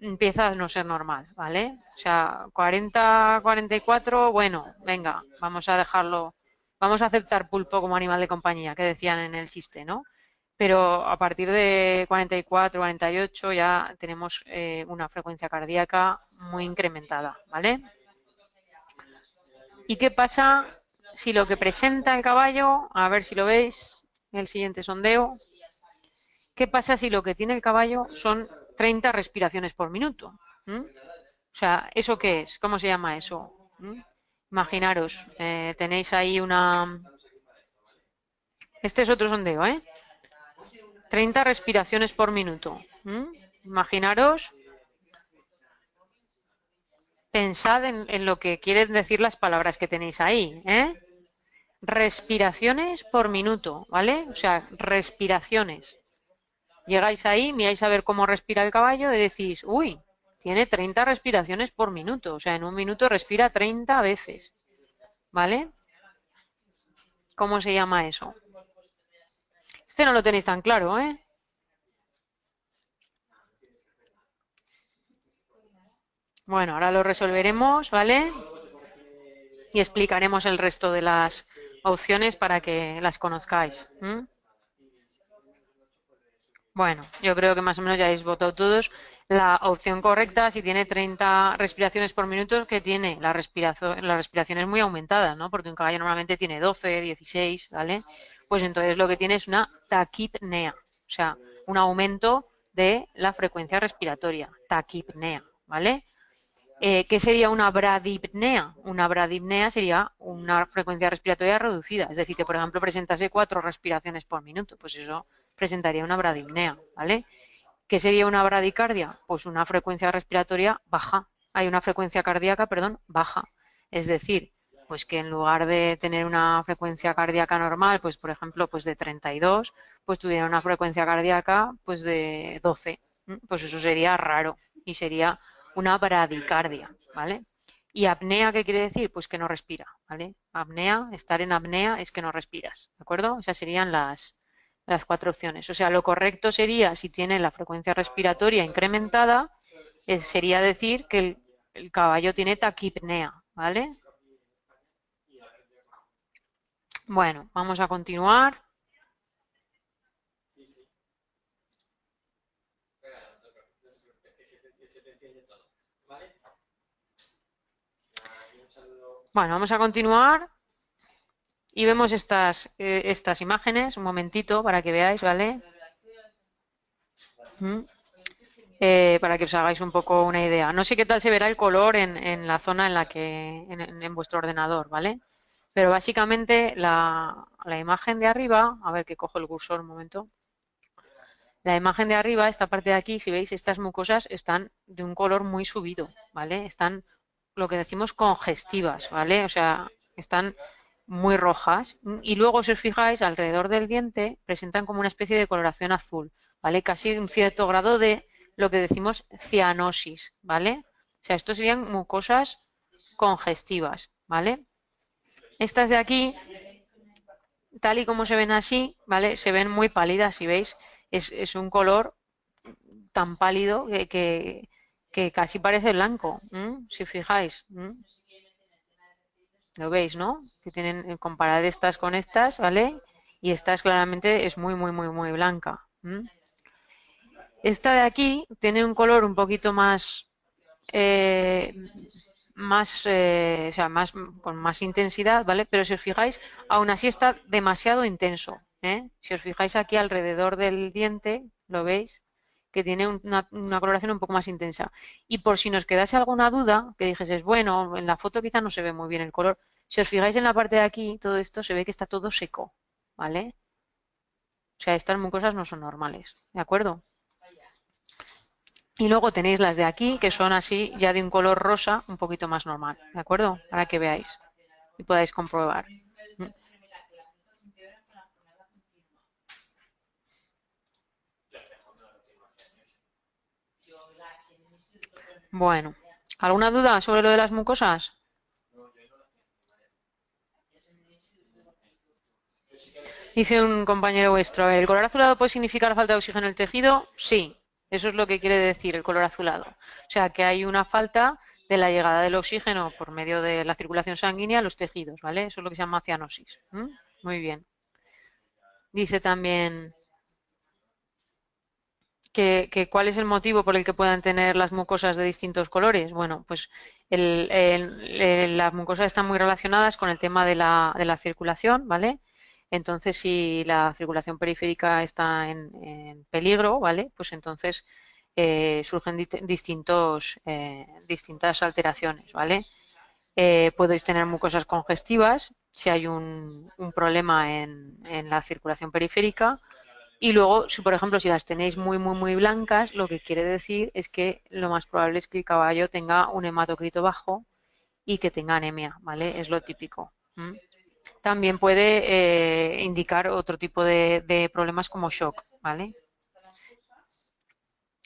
empieza a no ser normal, ¿vale? O sea, 40, 44, bueno, venga, vamos a dejarlo, vamos a aceptar pulpo como animal de compañía, que decían en el chiste, ¿no? Pero a partir de 44, 48 ya tenemos una frecuencia cardíaca muy incrementada, ¿vale? ¿Y qué pasa si lo que presenta el caballo, a ver si lo veis, en el siguiente sondeo, qué pasa si lo que tiene el caballo son 30 respiraciones por minuto? O sea, ¿eso qué es? ¿Cómo se llama eso? Imaginaros, tenéis ahí una... Este es otro sondeo, 30 respiraciones por minuto. Imaginaros, pensad en lo que quieren decir las palabras que tenéis ahí, Respiraciones por minuto, ¿vale? O sea, respiraciones. Llegáis ahí, miráis a ver cómo respira el caballo y decís, uy, tiene 30 respiraciones por minuto. O sea, en un minuto respira 30 veces. ¿Vale? ¿Cómo se llama eso? Este no lo tenéis tan claro, ¿eh? Bueno, ahora lo resolveremos, ¿vale? Y explicaremos el resto de las opciones para que las conozcáis. Bueno, yo creo que más o menos ya habéis votado todos. La opción correcta, si tiene 30 respiraciones por minuto, que tiene la respiración es muy aumentada, ¿no? Porque un caballo normalmente tiene 12, 16, ¿vale? Pues entonces lo que tiene es una taquipnea, o sea, un aumento de la frecuencia respiratoria, taquipnea, ¿vale? ¿Qué sería una bradipnea? Una bradipnea sería una frecuencia respiratoria reducida, es decir, que por ejemplo presentase 4 respiraciones por minuto, pues eso presentaría una bradipnea, ¿vale? ¿Qué sería una bradicardia? Pues una frecuencia respiratoria baja, hay una frecuencia cardíaca, perdón, baja, es decir, pues que en lugar de tener una frecuencia cardíaca normal, pues por ejemplo, pues de 32, pues tuviera una frecuencia cardíaca pues de 12, pues eso sería raro y sería una bradicardia, ¿vale? Y apnea, ¿qué quiere decir? Pues que no respira, ¿vale? Apnea, estar en apnea es que no respiras, ¿de acuerdo? Esas serían las 4 opciones. O sea, lo correcto sería, si tiene la frecuencia respiratoria incrementada, sería decir que el caballo tiene taquipnea, ¿vale? Bueno, vamos a continuar. Bueno, vamos a continuar y vemos estas imágenes, un momentito para que veáis, ¿vale? Para que os hagáis un poco una idea. No sé qué tal se verá el color en la zona en la que en vuestro ordenador, ¿vale? Pero básicamente la imagen de arriba, a ver que cojo el cursor un momento. La imagen de arriba, esta parte de aquí, si veis, estas mucosas están de un color muy subido, ¿vale? Están lo que decimos congestivas, ¿vale? O sea, están muy rojas. Y luego, si os fijáis, alrededor del diente presentan como una especie de coloración azul, ¿vale? Casi un cierto grado de lo que decimos cianosis, ¿vale? O sea, estos serían mucosas congestivas, ¿vale? Estas de aquí, tal y como se ven así, ¿vale? Se ven muy pálidas, si veis, es un color tan pálido que casi parece blanco, si fijáis. Lo veis, ¿no? Que tienen, comparar estas con estas, ¿vale? Y esta claramente es muy, muy, muy, muy blanca. Esta de aquí tiene un color un poquito más, o sea, con más intensidad, ¿vale? Pero si os fijáis, aún así está demasiado intenso, ¿eh? Si os fijáis aquí alrededor del diente, ¿lo veis? Que tiene una coloración un poco más intensa. Y por si nos quedase alguna duda, que dijeses, bueno, en la foto quizá no se ve muy bien el color, si os fijáis en la parte de aquí, todo esto se ve que está todo seco, ¿vale? O sea, estas mucosas no son normales, ¿de acuerdo? Y luego tenéis las de aquí, que son así, ya de un color rosa, un poquito más normal, ¿de acuerdo? Para que veáis y podáis comprobar. Bueno, ¿alguna duda sobre lo de las mucosas? Dice un compañero vuestro, a ver, ¿el color azulado puede significar falta de oxígeno en el tejido? Sí, eso es lo que quiere decir el color azulado. O sea, que hay una falta de la llegada del oxígeno por medio de la circulación sanguínea a los tejidos, ¿vale? Eso es lo que se llama cianosis. Muy bien. Dice también cuál es el motivo por el que puedan tener las mucosas de distintos colores. Bueno, pues las mucosas están muy relacionadas con el tema de la circulación, ¿vale? Entonces, si la circulación periférica está en peligro, ¿vale? Pues entonces surgen distintas alteraciones, ¿vale? Podéis tener mucosas congestivas si hay un problema en la circulación periférica. Y luego, si por ejemplo, si las tenéis muy, muy, muy blancas, lo que quiere decir es que lo más probable es que el caballo tenga un hematocrito bajo y que tenga anemia, ¿vale? Es lo típico. También puede indicar otro tipo de problemas como shock, ¿vale?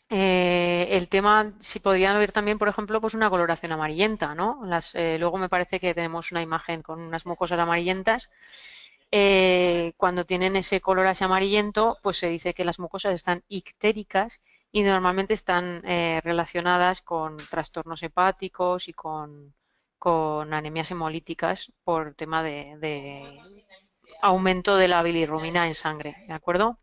El tema, si podrían haber también, por ejemplo, pues una coloración amarillenta, ¿no? Luego me parece que tenemos una imagen con unas mucosas amarillentas. Cuando tienen ese color así amarillento, pues se dice que las mucosas están ictéricas y normalmente están relacionadas con trastornos hepáticos y con anemias hemolíticas por tema de aumento de la bilirrubina en sangre, ¿de acuerdo?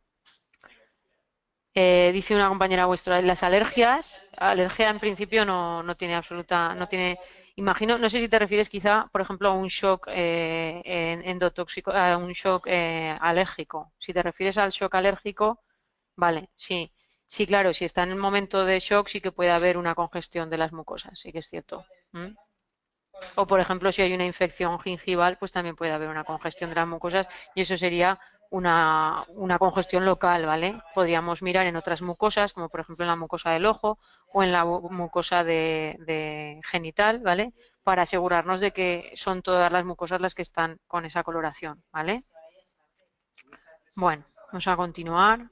Dice una compañera vuestra, las alergias, alergia en principio no tiene absoluta, no tiene, imagino, no sé si te refieres quizá, por ejemplo, a un shock endotóxico, a un shock alérgico. Si te refieres al shock alérgico, vale, sí, sí, claro, si está en el momento de shock sí que puede haber una congestión de las mucosas, sí que es cierto. ¿Mm? O, por ejemplo, si hay una infección gingival, pues también puede haber una congestión de las mucosas y eso sería una congestión local, ¿vale? Podríamos mirar en otras mucosas, como por ejemplo en la mucosa del ojo o en la mucosa de genital, ¿vale? Para asegurarnos de que son todas las mucosas las que están con esa coloración, ¿vale? Bueno, vamos a continuar,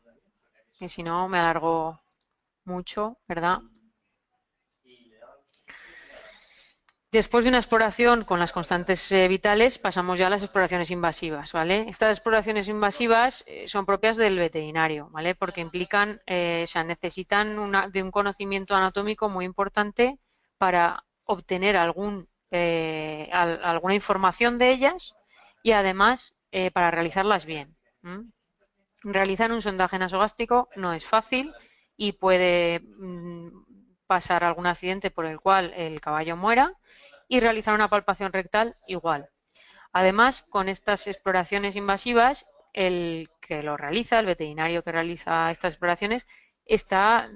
que si no me alargo mucho, ¿verdad? Después de una exploración con las constantes vitales, pasamos ya a las exploraciones invasivas, ¿vale? Estas exploraciones invasivas son propias del veterinario, ¿vale? Porque implican, o sea, necesitan de un conocimiento anatómico muy importante para obtener alguna información de ellas y además para realizarlas bien. ¿M? Realizar un sondaje nasogástrico no es fácil y puede pasar algún accidente por el cual el caballo muera y realizar una palpación rectal igual. Además, con estas exploraciones invasivas, el que lo realiza, el veterinario que realiza estas exploraciones, está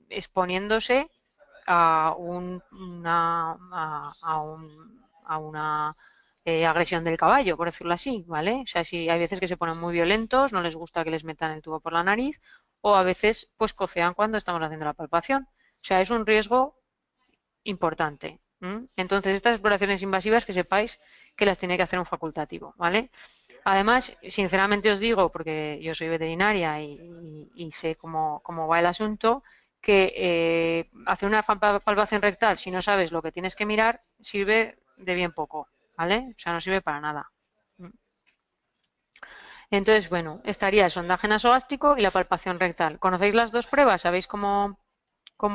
exponiéndose a una agresión del caballo, por decirlo así, ¿vale? O sea, si hay veces que se ponen muy violentos, no les gusta que les metan el tubo por la nariz, o a veces pues cocean cuando estamos haciendo la palpación. O sea, es un riesgo importante. Entonces, estas exploraciones invasivas que sepáis que las tiene que hacer un facultativo, ¿vale? Además, sinceramente os digo, porque yo soy veterinaria y sé cómo va el asunto, que hacer una palpación rectal, si no sabes lo que tienes que mirar, sirve de bien poco, ¿vale? O sea, no sirve para nada. Entonces, bueno, estaría el sondaje nasogástrico y la palpación rectal. ¿Conocéis las dos pruebas? ¿Sabéis cómo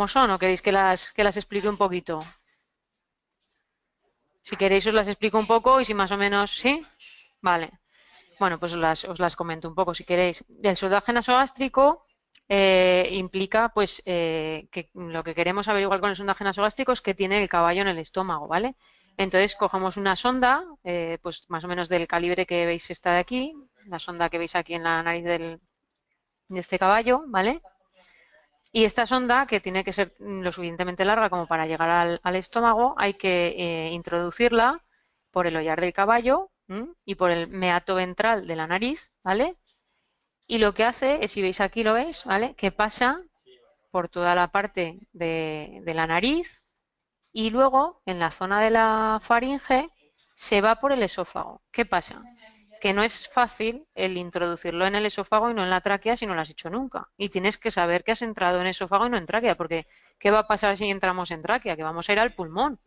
son o queréis que las explique un poquito? Si queréis os las explico un poco y si más o menos, ¿sí? Vale. Bueno, pues os las comento un poco si queréis. El sondaje nasogástrico implica pues que lo que queremos averiguar con el sondaje nasogástrico es que tiene el caballo en el estómago, ¿vale? Entonces cogemos una sonda, pues más o menos del calibre que veis esta de aquí, la sonda que veis aquí en la nariz de este caballo, ¿vale? Y esta sonda, que tiene que ser lo suficientemente larga como para llegar al estómago, hay que introducirla por el hollar del caballo y por el meato ventral de la nariz, ¿vale? Y lo que hace es, si veis aquí, lo veis, ¿vale? Que pasa por toda la parte de la nariz y luego en la zona de la faringe se va por el esófago. ¿Qué pasa? Que no es fácil el introducirlo en el esófago y no en la tráquea si no lo has hecho nunca. Y tienes que saber que has entrado en esófago y no en tráquea, porque ¿qué va a pasar si entramos en tráquea? Que vamos a ir al pulmón.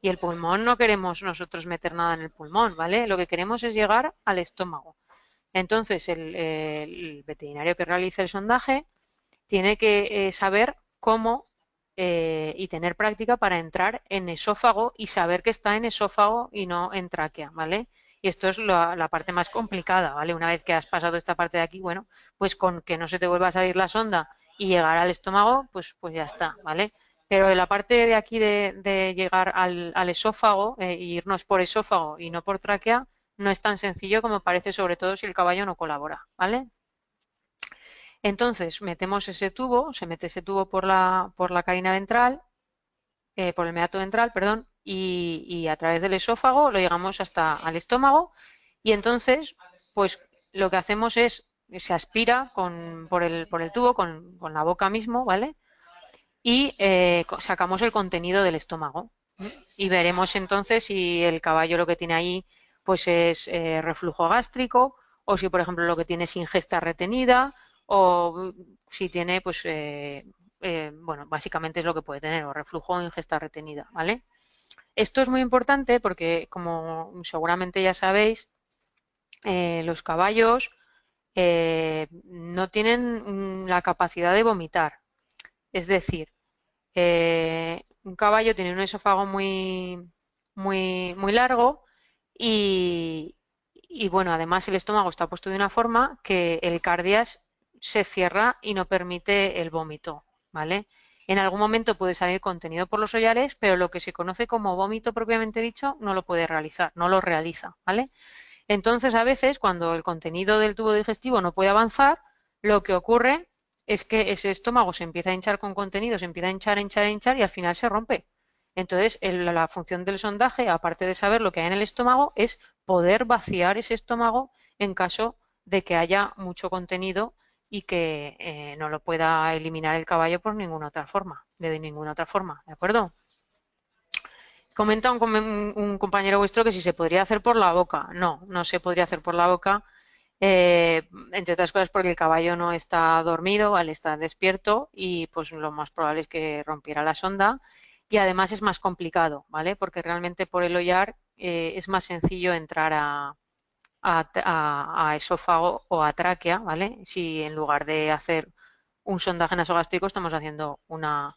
Y el pulmón no queremos nosotros meter nada en el pulmón, ¿vale? Lo que queremos es llegar al estómago. Entonces, el veterinario que realiza el sondaje tiene que saber cómo y tener práctica para entrar en esófago y saber que está en esófago y no en tráquea, ¿vale? Y esto es la parte más complicada, ¿vale? Una vez que has pasado esta parte de aquí, bueno, pues con que no se te vuelva a salir la sonda y llegar al estómago, pues ya está, ¿vale? Pero la parte de aquí de llegar al esófago e irnos por esófago y no por tráquea no es tan sencillo como parece, sobre todo si el caballo no colabora, ¿vale? Entonces metemos ese tubo, se mete ese tubo por la carina ventral, por el meato ventral, perdón, y a través del esófago lo llegamos hasta al estómago y entonces pues lo que hacemos es, se aspira por el tubo, con la boca mismo, ¿vale? Y sacamos el contenido del estómago. Y veremos entonces si el caballo lo que tiene ahí pues es reflujo gástrico o si por ejemplo lo que tiene es ingesta retenida o si tiene pues bueno, básicamente es lo que puede tener, o reflujo o ingesta retenida, ¿vale? Esto es muy importante porque, como seguramente ya sabéis, los caballos no tienen la capacidad de vomitar. Es decir, un caballo tiene un esófago muy largo y, y, bueno, además el estómago está puesto de una forma que el cardias se cierra y no permite el vómito, ¿vale? En algún momento puede salir contenido por los hollares, pero lo que se conoce como vómito propiamente dicho no lo puede realizar, no lo realiza, ¿vale? Entonces, a veces, cuando el contenido del tubo digestivo no puede avanzar, lo que ocurre es que ese estómago se empieza a hinchar con contenido, se empieza a hinchar, hinchar, hinchar y al final se rompe. Entonces, la función del sondaje, aparte de saber lo que hay en el estómago, es poder vaciar ese estómago en caso de que haya mucho contenido y que no lo pueda eliminar el caballo por ninguna otra forma, de ninguna otra forma, ¿de acuerdo? Comenta un compañero vuestro que si se podría hacer por la boca. No, no se podría hacer por la boca, entre otras cosas porque el caballo no está dormido, ¿vale? Está despierto y pues lo más probable es que rompiera la sonda y además es más complicado, ¿vale? Porque realmente por el hollar es más sencillo entrar a esófago o a tráquea, ¿vale? Si en lugar de hacer un sondaje nasogástrico estamos haciendo una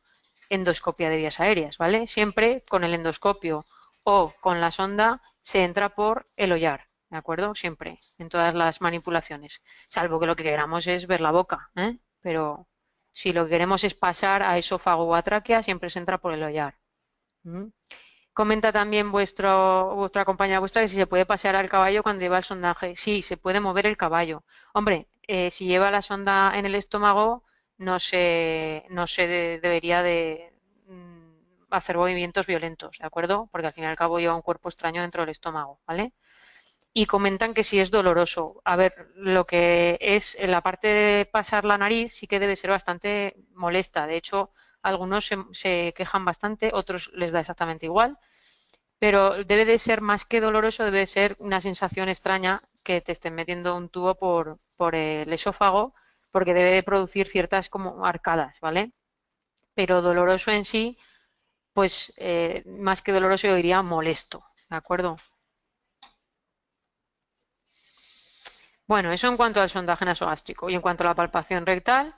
endoscopia de vías aéreas, ¿vale? Siempre con el endoscopio o con la sonda se entra por el hollar, ¿de acuerdo? Siempre, en todas las manipulaciones, salvo que lo que queramos es ver la boca, ¿eh? Pero si lo que queremos es pasar a esófago o a tráquea, siempre se entra por el hollar. ¿Mm? Comenta también vuestra compañera vuestra que si se puede pasear al caballo cuando lleva el sondaje. Sí, se puede mover el caballo. Hombre, si lleva la sonda en el estómago, no se debería de hacer movimientos violentos, ¿de acuerdo? Porque al fin y al cabo lleva un cuerpo extraño dentro del estómago, ¿vale? Y comentan que si es doloroso. A ver, lo que es en la parte de pasar la nariz sí que debe ser bastante molesta. De hecho, algunos se quejan bastante, otros les da exactamente igual, pero debe de ser más que doloroso, debe de ser una sensación extraña que te estén metiendo un tubo por el esófago, porque debe de producir ciertas como arcadas, ¿vale? Pero doloroso en sí, pues más que doloroso yo diría molesto, ¿de acuerdo? Bueno, eso en cuanto al sondaje nasogástrico. Y en cuanto a la palpación rectal,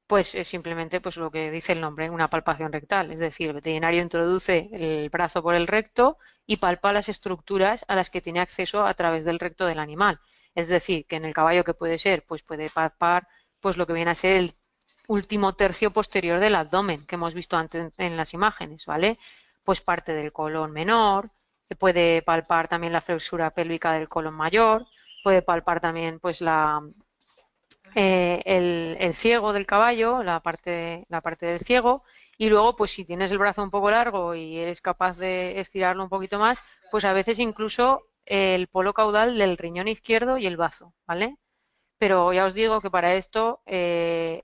pues es simplemente pues lo que dice el nombre, una palpación rectal. Es decir, el veterinario introduce el brazo por el recto y palpa las estructuras a las que tiene acceso a través del recto del animal. Es decir, que en el caballo que puede ser, pues puede palpar pues lo que viene a ser el último tercio posterior del abdomen que hemos visto antes en las imágenes, ¿vale? Pues parte del colon menor, puede palpar también la flexura pélvica del colon mayor, puede palpar también pues el ciego del caballo, la parte del ciego, y luego pues si tienes el brazo un poco largo y eres capaz de estirarlo un poquito más, pues a veces incluso el polo caudal del riñón izquierdo y el bazo, ¿vale? Pero ya os digo que para esto el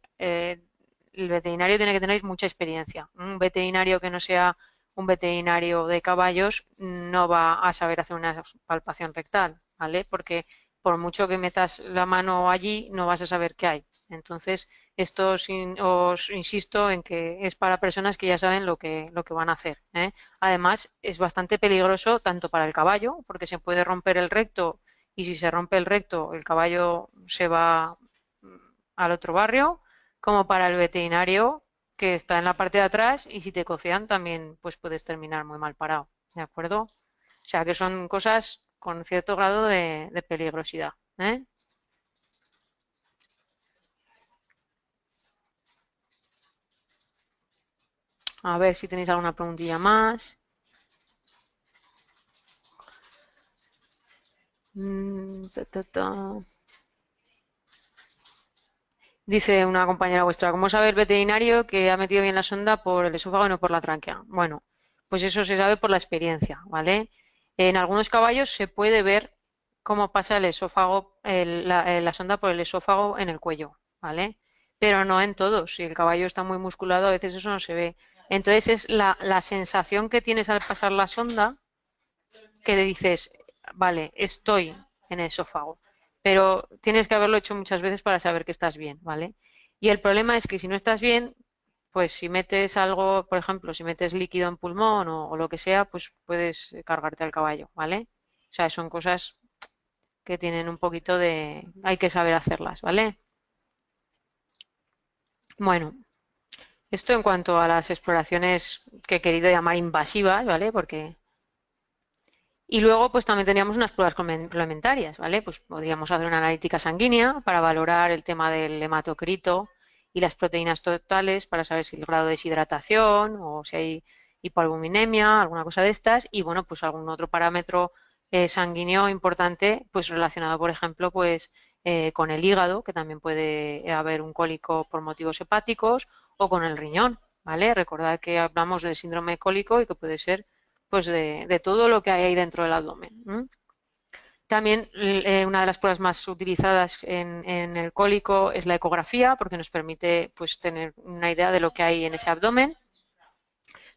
veterinario tiene que tener mucha experiencia. Un veterinario que no sea un veterinario de caballos no va a saber hacer una palpación rectal, ¿vale? Porque por mucho que metas la mano allí, no vas a saber qué hay. Entonces, esto os insisto en que es para personas que ya saben lo que van a hacer, ¿eh? Además, es bastante peligroso tanto para el caballo, porque se puede romper el recto y si se rompe el recto, el caballo se va al otro barrio, como para el veterinario que está en la parte de atrás y si te cocean también pues puedes terminar muy mal parado, ¿de acuerdo? O sea que son cosas con cierto grado de peligrosidad, ¿eh? A ver si tenéis alguna preguntilla más. Ta, ta, ta. Dice una compañera vuestra, ¿cómo sabe el veterinario que ha metido bien la sonda por el esófago y no por la tráquea? Bueno, pues eso se sabe por la experiencia, ¿vale? En algunos caballos se puede ver cómo pasa el esófago, la sonda por el esófago en el cuello, ¿vale? Pero no en todos. Si el caballo está muy musculado, a veces eso no se ve. Entonces es la sensación que tienes al pasar la sonda que le dices, vale, estoy en el esófago, pero tienes que haberlo hecho muchas veces para saber que estás bien, ¿vale? Y el problema es que si no estás bien, pues si metes algo, por ejemplo, si metes líquido en pulmón o lo que sea, pues puedes cargarte al caballo, ¿vale? O sea, son cosas que tienen un poquito de... hay que saber hacerlas, ¿vale? Bueno, esto en cuanto a las exploraciones que he querido llamar invasivas, ¿vale? Porque... Y luego, pues también teníamos unas pruebas complementarias, ¿vale? Pues podríamos hacer una analítica sanguínea para valorar el tema del hematocrito y las proteínas totales para saber si el grado de deshidratación o si hay hipoalbuminemia, alguna cosa de estas, y bueno, pues algún otro parámetro sanguíneo importante, pues relacionado, por ejemplo, pues con el hígado, que también puede haber un cólico por motivos hepáticos, o con el riñón, ¿vale? Recordad que hablamos del síndrome cólico y que puede ser pues de todo lo que hay ahí dentro del abdomen. ¿M? También una de las pruebas más utilizadas en el cólico es la ecografía, porque nos permite pues, tener una idea de lo que hay en ese abdomen,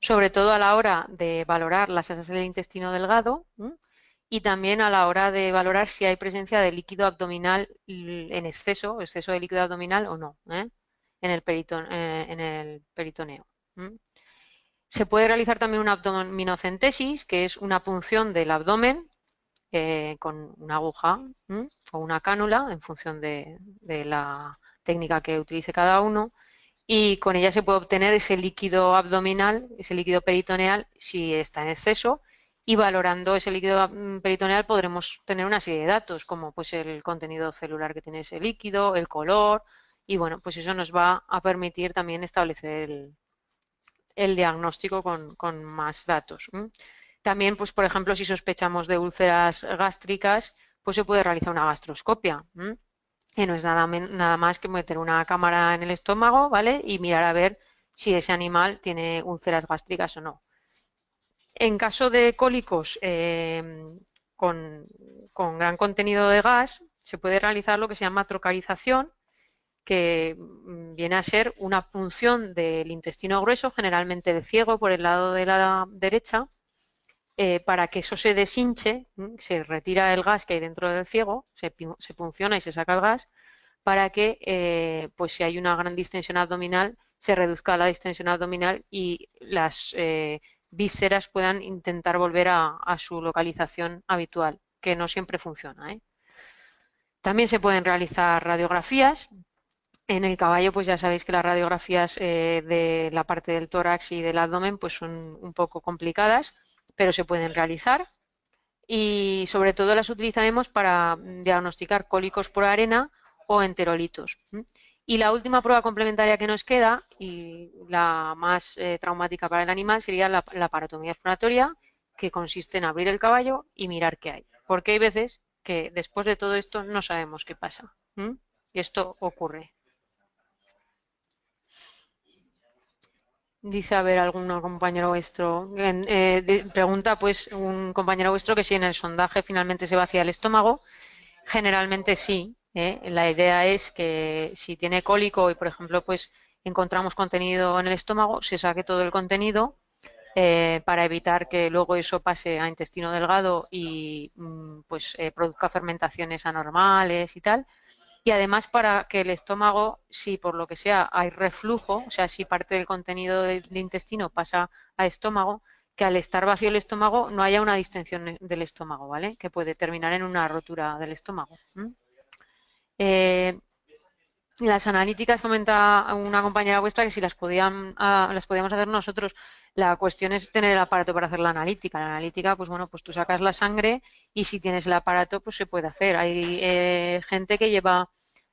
sobre todo a la hora de valorar las heces del intestino delgado. Y también a la hora de valorar si hay presencia de líquido abdominal en exceso de líquido abdominal o no, en el peritoneo. Se puede realizar también una abdominocentesis, que es una punción del abdomen con una aguja o una cánula, en función de la técnica que utilice cada uno, y con ella se puede obtener ese líquido abdominal, ese líquido peritoneal, si está en exceso, y valorando ese líquido peritoneal podremos tener una serie de datos, como pues el contenido celular que tiene ese líquido, el color, y bueno, pues eso nos va a permitir también establecer el diagnóstico con más datos. También, pues, por ejemplo, si sospechamos de úlceras gástricas, pues se puede realizar una gastroscopia. Que no es nada más que meter una cámara en el estómago, ¿vale? Y mirar a ver si ese animal tiene úlceras gástricas o no. En caso de cólicos con, con gran contenido de gas, se puede realizar lo que se llama trocarización, que viene a ser una punción del intestino grueso, generalmente del ciego, por el lado de la derecha, para que eso se deshinche, se retira el gas que hay dentro del ciego, se punciona y se saca el gas, para que, pues si hay una gran distensión abdominal, se reduzca la distensión abdominal y las vísceras puedan intentar volver a su localización habitual, que no siempre funciona, ¿eh? También se pueden realizar radiografías. En el caballo, pues ya sabéis que las radiografías de la parte del tórax y del abdomen pues son un poco complicadas, pero se pueden realizar y sobre todo las utilizaremos para diagnosticar cólicos por arena o enterolitos. Y la última prueba complementaria que nos queda y la más traumática para el animal sería la parotomía exploratoria, que consiste en abrir el caballo y mirar qué hay. Porque hay veces que después de todo esto no sabemos qué pasa. Y esto ocurre. Dice, a ver, algún compañero vuestro. Pregunta, pues, un compañero vuestro que si en el sondaje finalmente se vacía el estómago. Generalmente sí. La idea es que si tiene cólico y, por ejemplo, pues encontramos contenido en el estómago, se saque todo el contenido para evitar que luego eso pase a intestino delgado y pues produzca fermentaciones anormales y tal. Y además para que el estómago, si por lo que sea hay reflujo, o sea, si parte del contenido del intestino pasa al estómago, que al estar vacío el estómago no haya una distensión del estómago, ¿vale? Que puede terminar en una rotura del estómago. Eh, las analíticas, comenta una compañera vuestra que si las podíamos hacer nosotros. La cuestión es tener el aparato para hacer la analítica. La analítica, pues bueno, pues tú sacas la sangre y si tienes el aparato, pues se puede hacer. Hay gente que lleva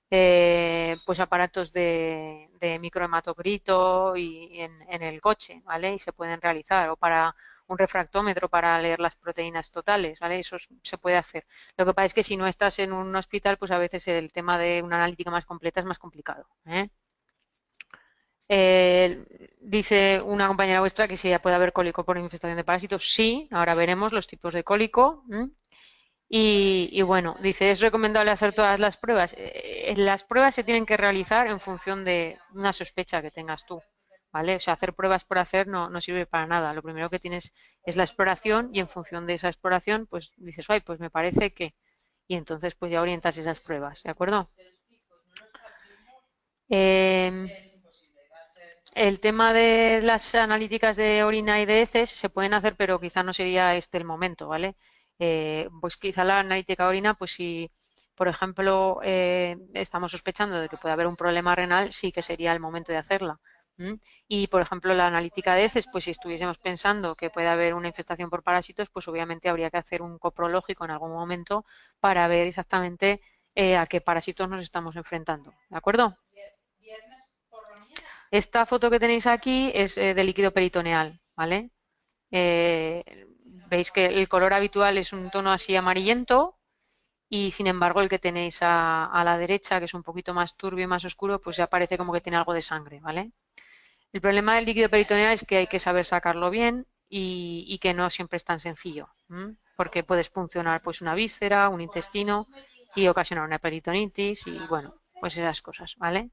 pues aparatos de microhematocrito y en el coche, ¿vale? Y se pueden realizar. O para un refractómetro para leer las proteínas totales, ¿vale? Eso se puede hacer. Lo que pasa es que si no estás en un hospital, pues a veces el tema de una analítica más completa es más complicado, ¿eh? Dice una compañera vuestra que si ya puede haber cólico por infestación de parásitos. Sí, ahora veremos los tipos de cólico. Y bueno, dice, ¿es recomendable hacer todas las pruebas? Las pruebas se tienen que realizar en función de una sospecha que tengas tú, ¿vale? O sea, hacer pruebas por hacer no sirve para nada. Lo primero que tienes es la exploración y en función de esa exploración, pues dices, ay, pues me parece que... Y entonces pues ya orientas esas pruebas, ¿de acuerdo? Eh, El tema de las analíticas de orina y de heces se pueden hacer, pero quizá no sería este el momento, ¿vale? Pues quizá la analítica de orina, pues si, por ejemplo, estamos sospechando de que puede haber un problema renal, sí que sería el momento de hacerla. ¿M? Y, por ejemplo, la analítica de heces, pues si estuviésemos pensando que puede haber una infestación por parásitos, pues obviamente habría que hacer un coprológico en algún momento para ver exactamente a qué parásitos nos estamos enfrentando, ¿de acuerdo? Esta foto que tenéis aquí es de líquido peritoneal, ¿vale? Eh, Veis que el color habitual es un tono así amarillento y sin embargo el que tenéis a la derecha, que es un poquito más turbio y más oscuro, pues ya parece como que tiene algo de sangre, ¿vale? El problema del líquido peritoneal es que hay que saber sacarlo bien y que no siempre es tan sencillo, ¿m? Porque puedes puncionar pues una víscera, un intestino y ocasionar una peritonitis y bueno, pues esas cosas, ¿vale?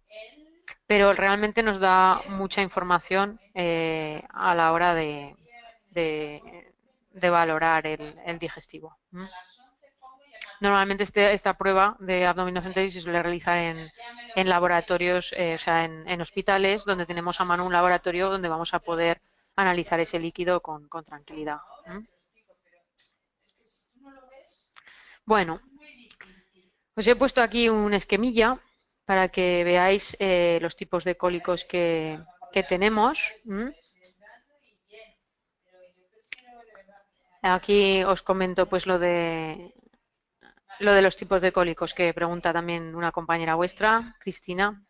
Pero realmente nos da mucha información a la hora de, de valorar el digestivo. Normalmente esta prueba de abdominocentesis se suele realizar en laboratorios, o sea, en hospitales donde tenemos a mano un laboratorio donde vamos a poder analizar ese líquido con tranquilidad. Bueno, os he puesto aquí un esquemilla para que veáis los tipos de cólicos que tenemos. Aquí os comento pues lo de los tipos de cólicos que pregunta también una compañera vuestra, Cristina.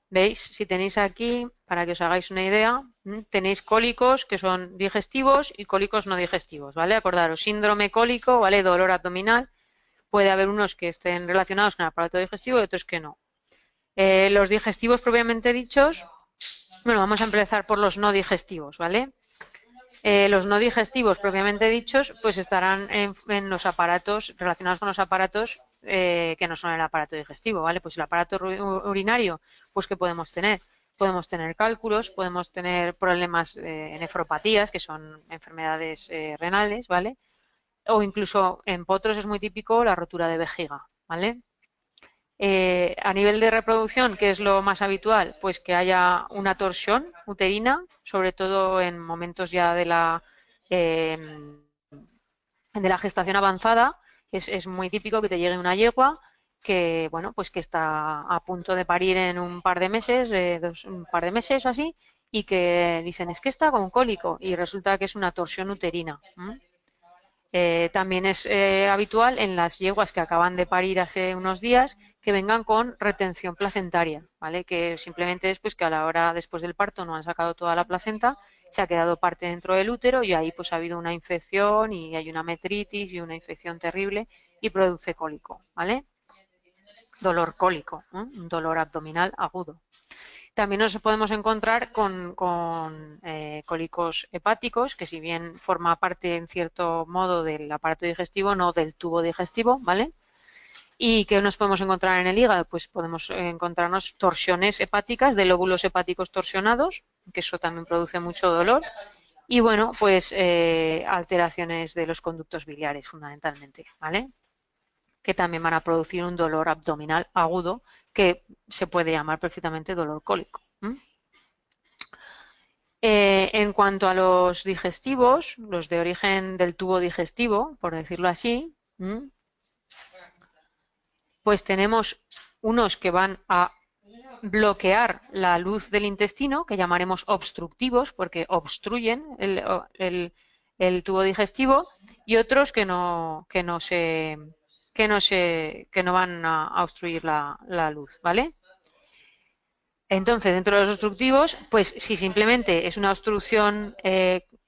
¿Veis? Si tenéis aquí, para que os hagáis una idea, tenéis cólicos que son digestivos y cólicos no digestivos, ¿vale? Acordaros, síndrome cólico, ¿vale? Dolor abdominal. Puede haber unos que estén relacionados con el aparato digestivo y otros que no. Los digestivos propiamente dichos, bueno, vamos a empezar por los no digestivos, ¿vale? Los no digestivos propiamente dichos pues estarán en los aparatos relacionados con los aparatos que no son el aparato digestivo, ¿vale? Pues el aparato urinario, pues ¿qué podemos tener? Podemos tener cálculos, podemos tener problemas nefropatías, que son enfermedades renales, ¿vale? O incluso en potros es muy típico la rotura de vejiga, ¿vale? A nivel de reproducción, ¿qué es lo más habitual? Pues que haya una torsión uterina, sobre todo en momentos ya eh, de la gestación avanzada. Es muy típico que te llegue una yegua que, bueno, pues que está a punto de parir en un par de meses, un par de meses o así, y que dicen, es que está con cólico, y resulta que es una torsión uterina. También es habitual en las yeguas que acaban de parir hace unos días que vengan con retención placentaria, ¿vale? Que simplemente es pues que a la hora después del parto no han sacado toda la placenta, se ha quedado parte dentro del útero y ahí pues ha habido una infección y hay una metritis y una infección terrible y produce cólico, ¿vale? Dolor cólico, un dolor abdominal agudo. También nos podemos encontrar con cólicos hepáticos, que si bien forma parte en cierto modo del aparato digestivo, no del tubo digestivo, ¿vale? ¿Y qué nos podemos encontrar en el hígado? Pues podemos encontrarnos torsiones hepáticas de lóbulos hepáticos torsionados, que eso también produce mucho dolor. Y bueno, pues alteraciones de los conductos biliares fundamentalmente, ¿vale? Que también van a producir un dolor abdominal agudo que se puede llamar perfectamente dolor cólico. En cuanto a los digestivos, los de origen del tubo digestivo, por decirlo así, pues tenemos unos que van a bloquear la luz del intestino, que llamaremos obstructivos, porque obstruyen el tubo digestivo, y otros que no van a obstruir la luz, ¿vale? Entonces, dentro de los obstructivos, pues si simplemente es una obstrucción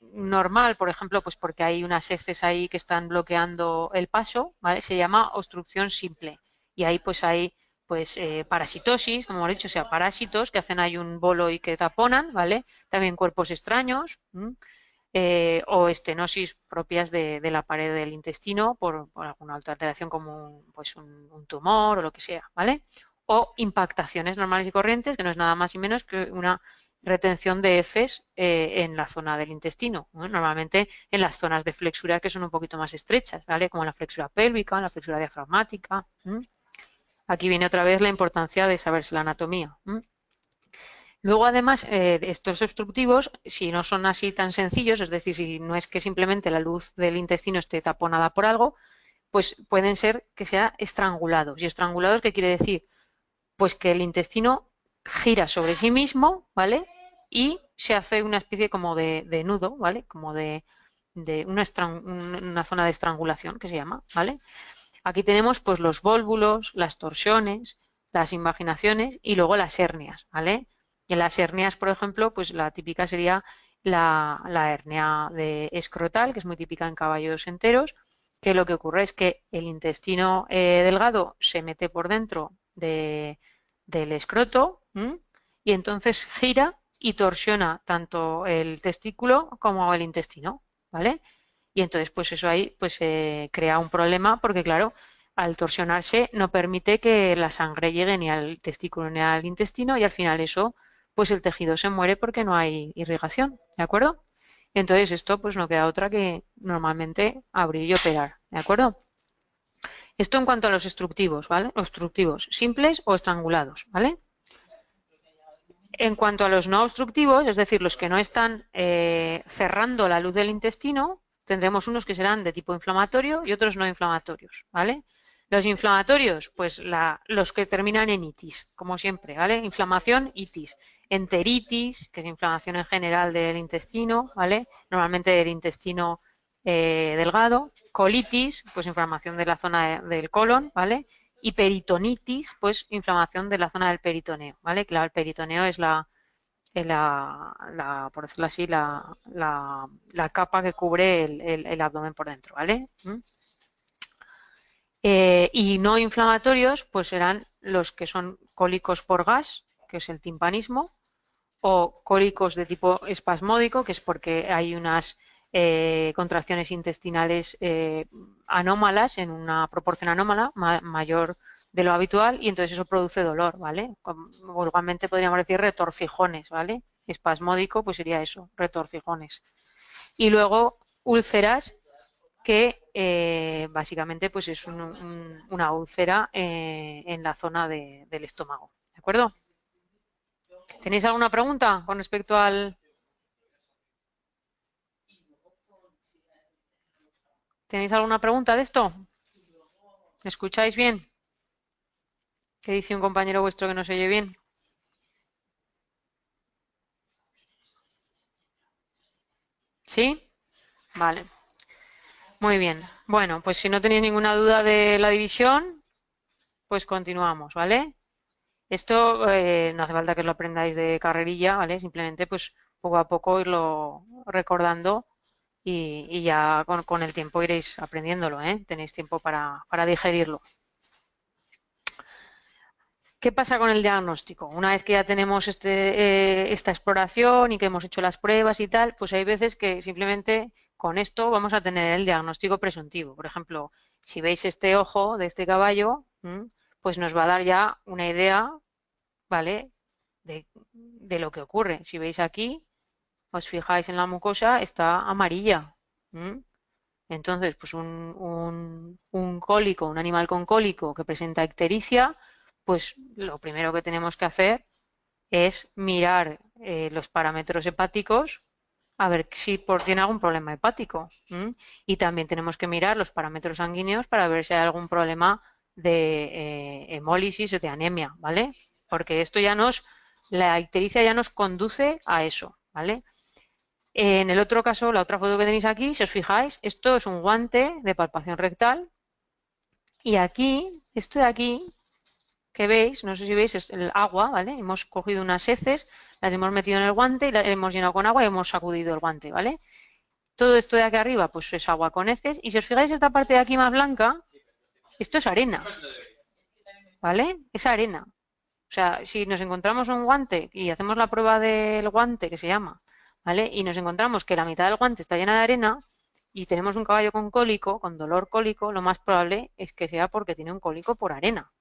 normal, por ejemplo, pues porque hay unas heces ahí que están bloqueando el paso, ¿vale? Se llama obstrucción simple. Y ahí pues hay pues parasitosis, como hemos dicho, o sea, parásitos que hacen ahí un bolo y que taponan, ¿vale? También cuerpos extraños o estenosis propias de la pared del intestino por alguna otra alteración como pues un tumor o lo que sea, ¿vale? O impactaciones normales y corrientes, que no es nada más y menos que una retención de heces en la zona del intestino, ¿no? Normalmente en las zonas de flexura que son un poquito más estrechas, ¿vale? Como la flexura pélvica, la flexura diafragmática. Aquí viene otra vez la importancia de saberse la anatomía. Luego, además, estos obstructivos, si no son así tan sencillos, es decir, si no es que simplemente la luz del intestino esté taponada por algo, pues pueden ser que sea estrangulados. ¿Y estrangulados qué quiere decir? Pues que el intestino gira sobre sí mismo, ¿vale? Y se hace una especie como de nudo, ¿vale? Como de una zona de estrangulación que se llama, ¿vale? Aquí tenemos pues los vólvulos, las torsiones, las invaginaciones y luego las hernias, ¿vale? Y en las hernias, por ejemplo, pues la típica sería la hernia de escrotal, que es muy típica en caballos enteros, que lo que ocurre es que el intestino delgado se mete por dentro del escroto, ¿m? Y entonces gira y torsiona tanto el testículo como el intestino, ¿vale? Y entonces, pues eso ahí pues crea un problema porque, claro, al torsionarse no permite que la sangre llegue ni al testículo ni al intestino y al final eso, pues el tejido se muere porque no hay irrigación, ¿de acuerdo? Entonces esto pues no queda otra que normalmente abrir y operar, ¿de acuerdo? Esto en cuanto a los obstructivos, ¿vale? Obstructivos simples o estrangulados, ¿vale? En cuanto a los no obstructivos, es decir, los que no están cerrando la luz del intestino, tendremos unos que serán de tipo inflamatorio y otros no inflamatorios, ¿vale? Los inflamatorios, pues los que terminan en itis, como siempre, ¿vale? Inflamación, itis. Enteritis, que es inflamación en general del intestino, ¿vale? Normalmente del intestino delgado. Colitis, pues inflamación de la zona del colon, ¿vale? Y peritonitis, pues inflamación de la zona del peritoneo, ¿vale? Claro, el peritoneo es por decirlo así, la capa que cubre el abdomen por dentro, ¿vale? Y no inflamatorios, pues serán los que son cólicos por gas, que es el timpanismo, o cólicos de tipo espasmódico, que es porque hay unas contracciones intestinales anómalas, en una proporción anómala, mayor de lo habitual, y entonces eso produce dolor, ¿vale? Vulgarmente podríamos decir retorcijones, ¿vale? Espasmódico, pues sería eso, retorcijones. Y luego úlceras, que básicamente pues es una úlcera en la zona del estómago, ¿de acuerdo? ¿Tenéis alguna pregunta con respecto al... ¿Tenéis alguna pregunta de esto? ¿Me escucháis bien? ¿Qué dice un compañero vuestro que no se oye bien? ¿Sí? Vale. Muy bien. Bueno, pues si no tenéis ninguna duda de la división, pues continuamos, ¿vale? Esto no hace falta que lo aprendáis de carrerilla, ¿vale? Simplemente pues poco a poco irlo recordando y ya con el tiempo iréis aprendiéndolo, ¿eh? Tenéis tiempo para digerirlo. ¿Qué pasa con el diagnóstico? Una vez que ya tenemos esta exploración y que hemos hecho las pruebas y tal, pues hay veces que simplemente con esto vamos a tener el diagnóstico presuntivo. Por ejemplo, si veis este ojo de este caballo, pues nos va a dar ya una idea, ¿vale? De lo que ocurre. Si veis aquí, os fijáis en la mucosa, está amarilla. Entonces, pues un cólico, un animal con cólico que presenta ictericia, pues lo primero que tenemos que hacer es mirar los parámetros hepáticos a ver si tiene algún problema hepático. Y también tenemos que mirar los parámetros sanguíneos para ver si hay algún problema de hemólisis o de anemia, ¿vale? Porque la ictericia ya nos conduce a eso, ¿vale? En el otro caso, la otra foto que tenéis aquí, si os fijáis, esto es un guante de palpación rectal y aquí, esto de aquí, que veis, no sé si veis, es el agua, ¿vale? Hemos cogido unas heces, las hemos metido en el guante y las hemos llenado con agua y hemos sacudido el guante, ¿vale? Todo esto de aquí arriba, pues es agua con heces y si os fijáis esta parte de aquí más blanca, esto es arena, ¿vale? Es arena. O sea, si nos encontramos un guante y hacemos la prueba del guante, que se llama, ¿vale? Y nos encontramos que la mitad del guante está llena de arena y tenemos un caballo con cólico, con dolor cólico, lo más probable es que sea porque tiene un cólico por arena,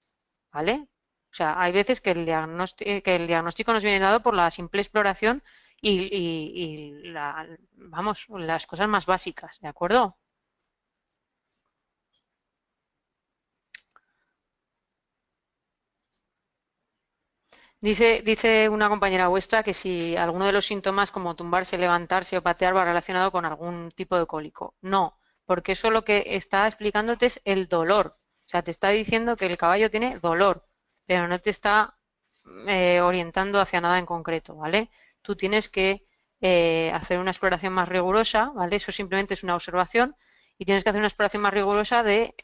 ¿vale? O sea, hay veces que el diagnóstico nos viene dado por la simple exploración y vamos, las cosas más básicas, ¿de acuerdo? Dice una compañera vuestra que si alguno de los síntomas como tumbarse, levantarse o patear va relacionado con algún tipo de cólico. No, porque eso lo que está explicándote es el dolor. O sea, te está diciendo que el caballo tiene dolor, pero no te está orientando hacia nada en concreto, ¿vale? Tú tienes que hacer una exploración más rigurosa, ¿vale? Eso simplemente es una observación y tienes que hacer una exploración más rigurosa de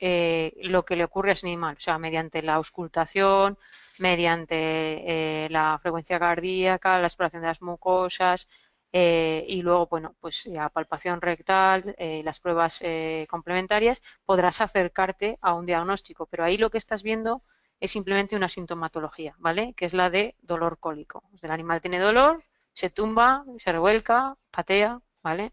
lo que le ocurre a ese animal, o sea, mediante la auscultación, mediante la frecuencia cardíaca, la exploración de las mucosas y luego, bueno, pues la palpación rectal, las pruebas complementarias, podrás acercarte a un diagnóstico, pero ahí lo que estás viendo es simplemente una sintomatología, ¿vale? Que es la de dolor cólico. El animal tiene dolor, se tumba, se revuelca, patea, ¿vale?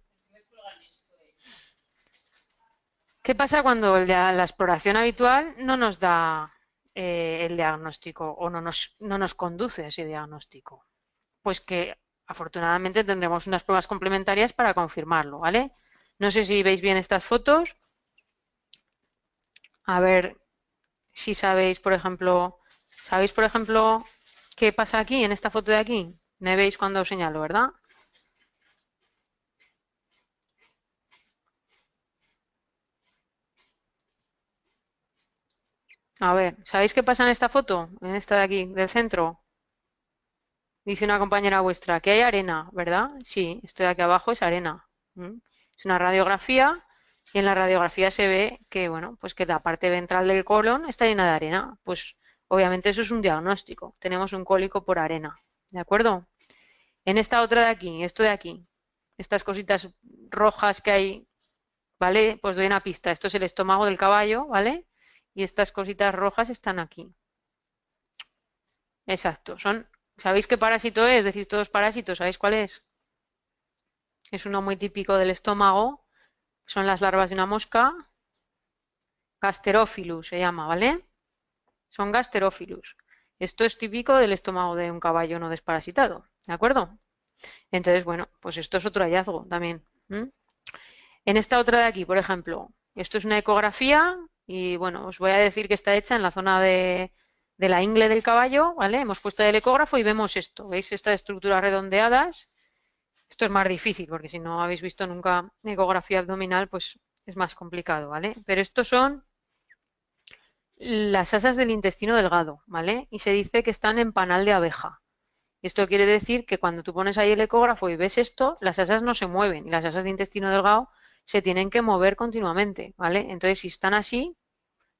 ¿Qué pasa cuando la exploración habitual no nos da el diagnóstico o no nos conduce a ese diagnóstico? Pues que afortunadamente tendremos unas pruebas complementarias para confirmarlo, ¿vale? No sé si veis bien estas fotos. A ver si ¿sabéis, por ejemplo, qué pasa aquí en esta foto de aquí? ¿Me veis cuando os señalo, verdad? A ver, ¿sabéis qué pasa en esta foto? En esta de aquí, del centro. Dice una compañera vuestra que hay arena, ¿verdad? Sí, esto de aquí abajo es arena. ¿Mm? Es una radiografía y en la radiografía se ve que, bueno, pues que la parte ventral del colon está llena de arena. Pues obviamente eso es un diagnóstico. Tenemos un cólico por arena, ¿de acuerdo? En esta otra de aquí, esto de aquí, estas cositas rojas que hay, ¿vale? Pues doy una pista. Esto es el estómago del caballo, ¿vale? Y estas cositas rojas están aquí. Exacto. ¿Sabéis qué parásito es? Decís todos parásitos, ¿sabéis cuál es? Es uno muy típico del estómago. Son las larvas de una mosca. Gasterófilus se llama, ¿vale? Son gasterófilus. Esto es típico del estómago de un caballo no desparasitado, ¿de acuerdo? Entonces, bueno, pues esto es otro hallazgo también. ¿M? En esta otra de aquí, por ejemplo, esto es una ecografía y, bueno, os voy a decir que está hecha en la zona de la ingle del caballo, ¿vale? Hemos puesto el ecógrafo y vemos esto. ¿Veis estas estructuras redondeadas? Esto es más difícil porque si no habéis visto nunca ecografía abdominal, pues es más complicado, ¿vale? Pero estos son las asas del intestino delgado, ¿vale? Y se dice que están en panal de abeja. Esto quiere decir que cuando tú pones ahí el ecógrafo y ves esto, las asas no se mueven y las asas de intestino delgado se tienen que mover continuamente, ¿vale? Entonces, si están así,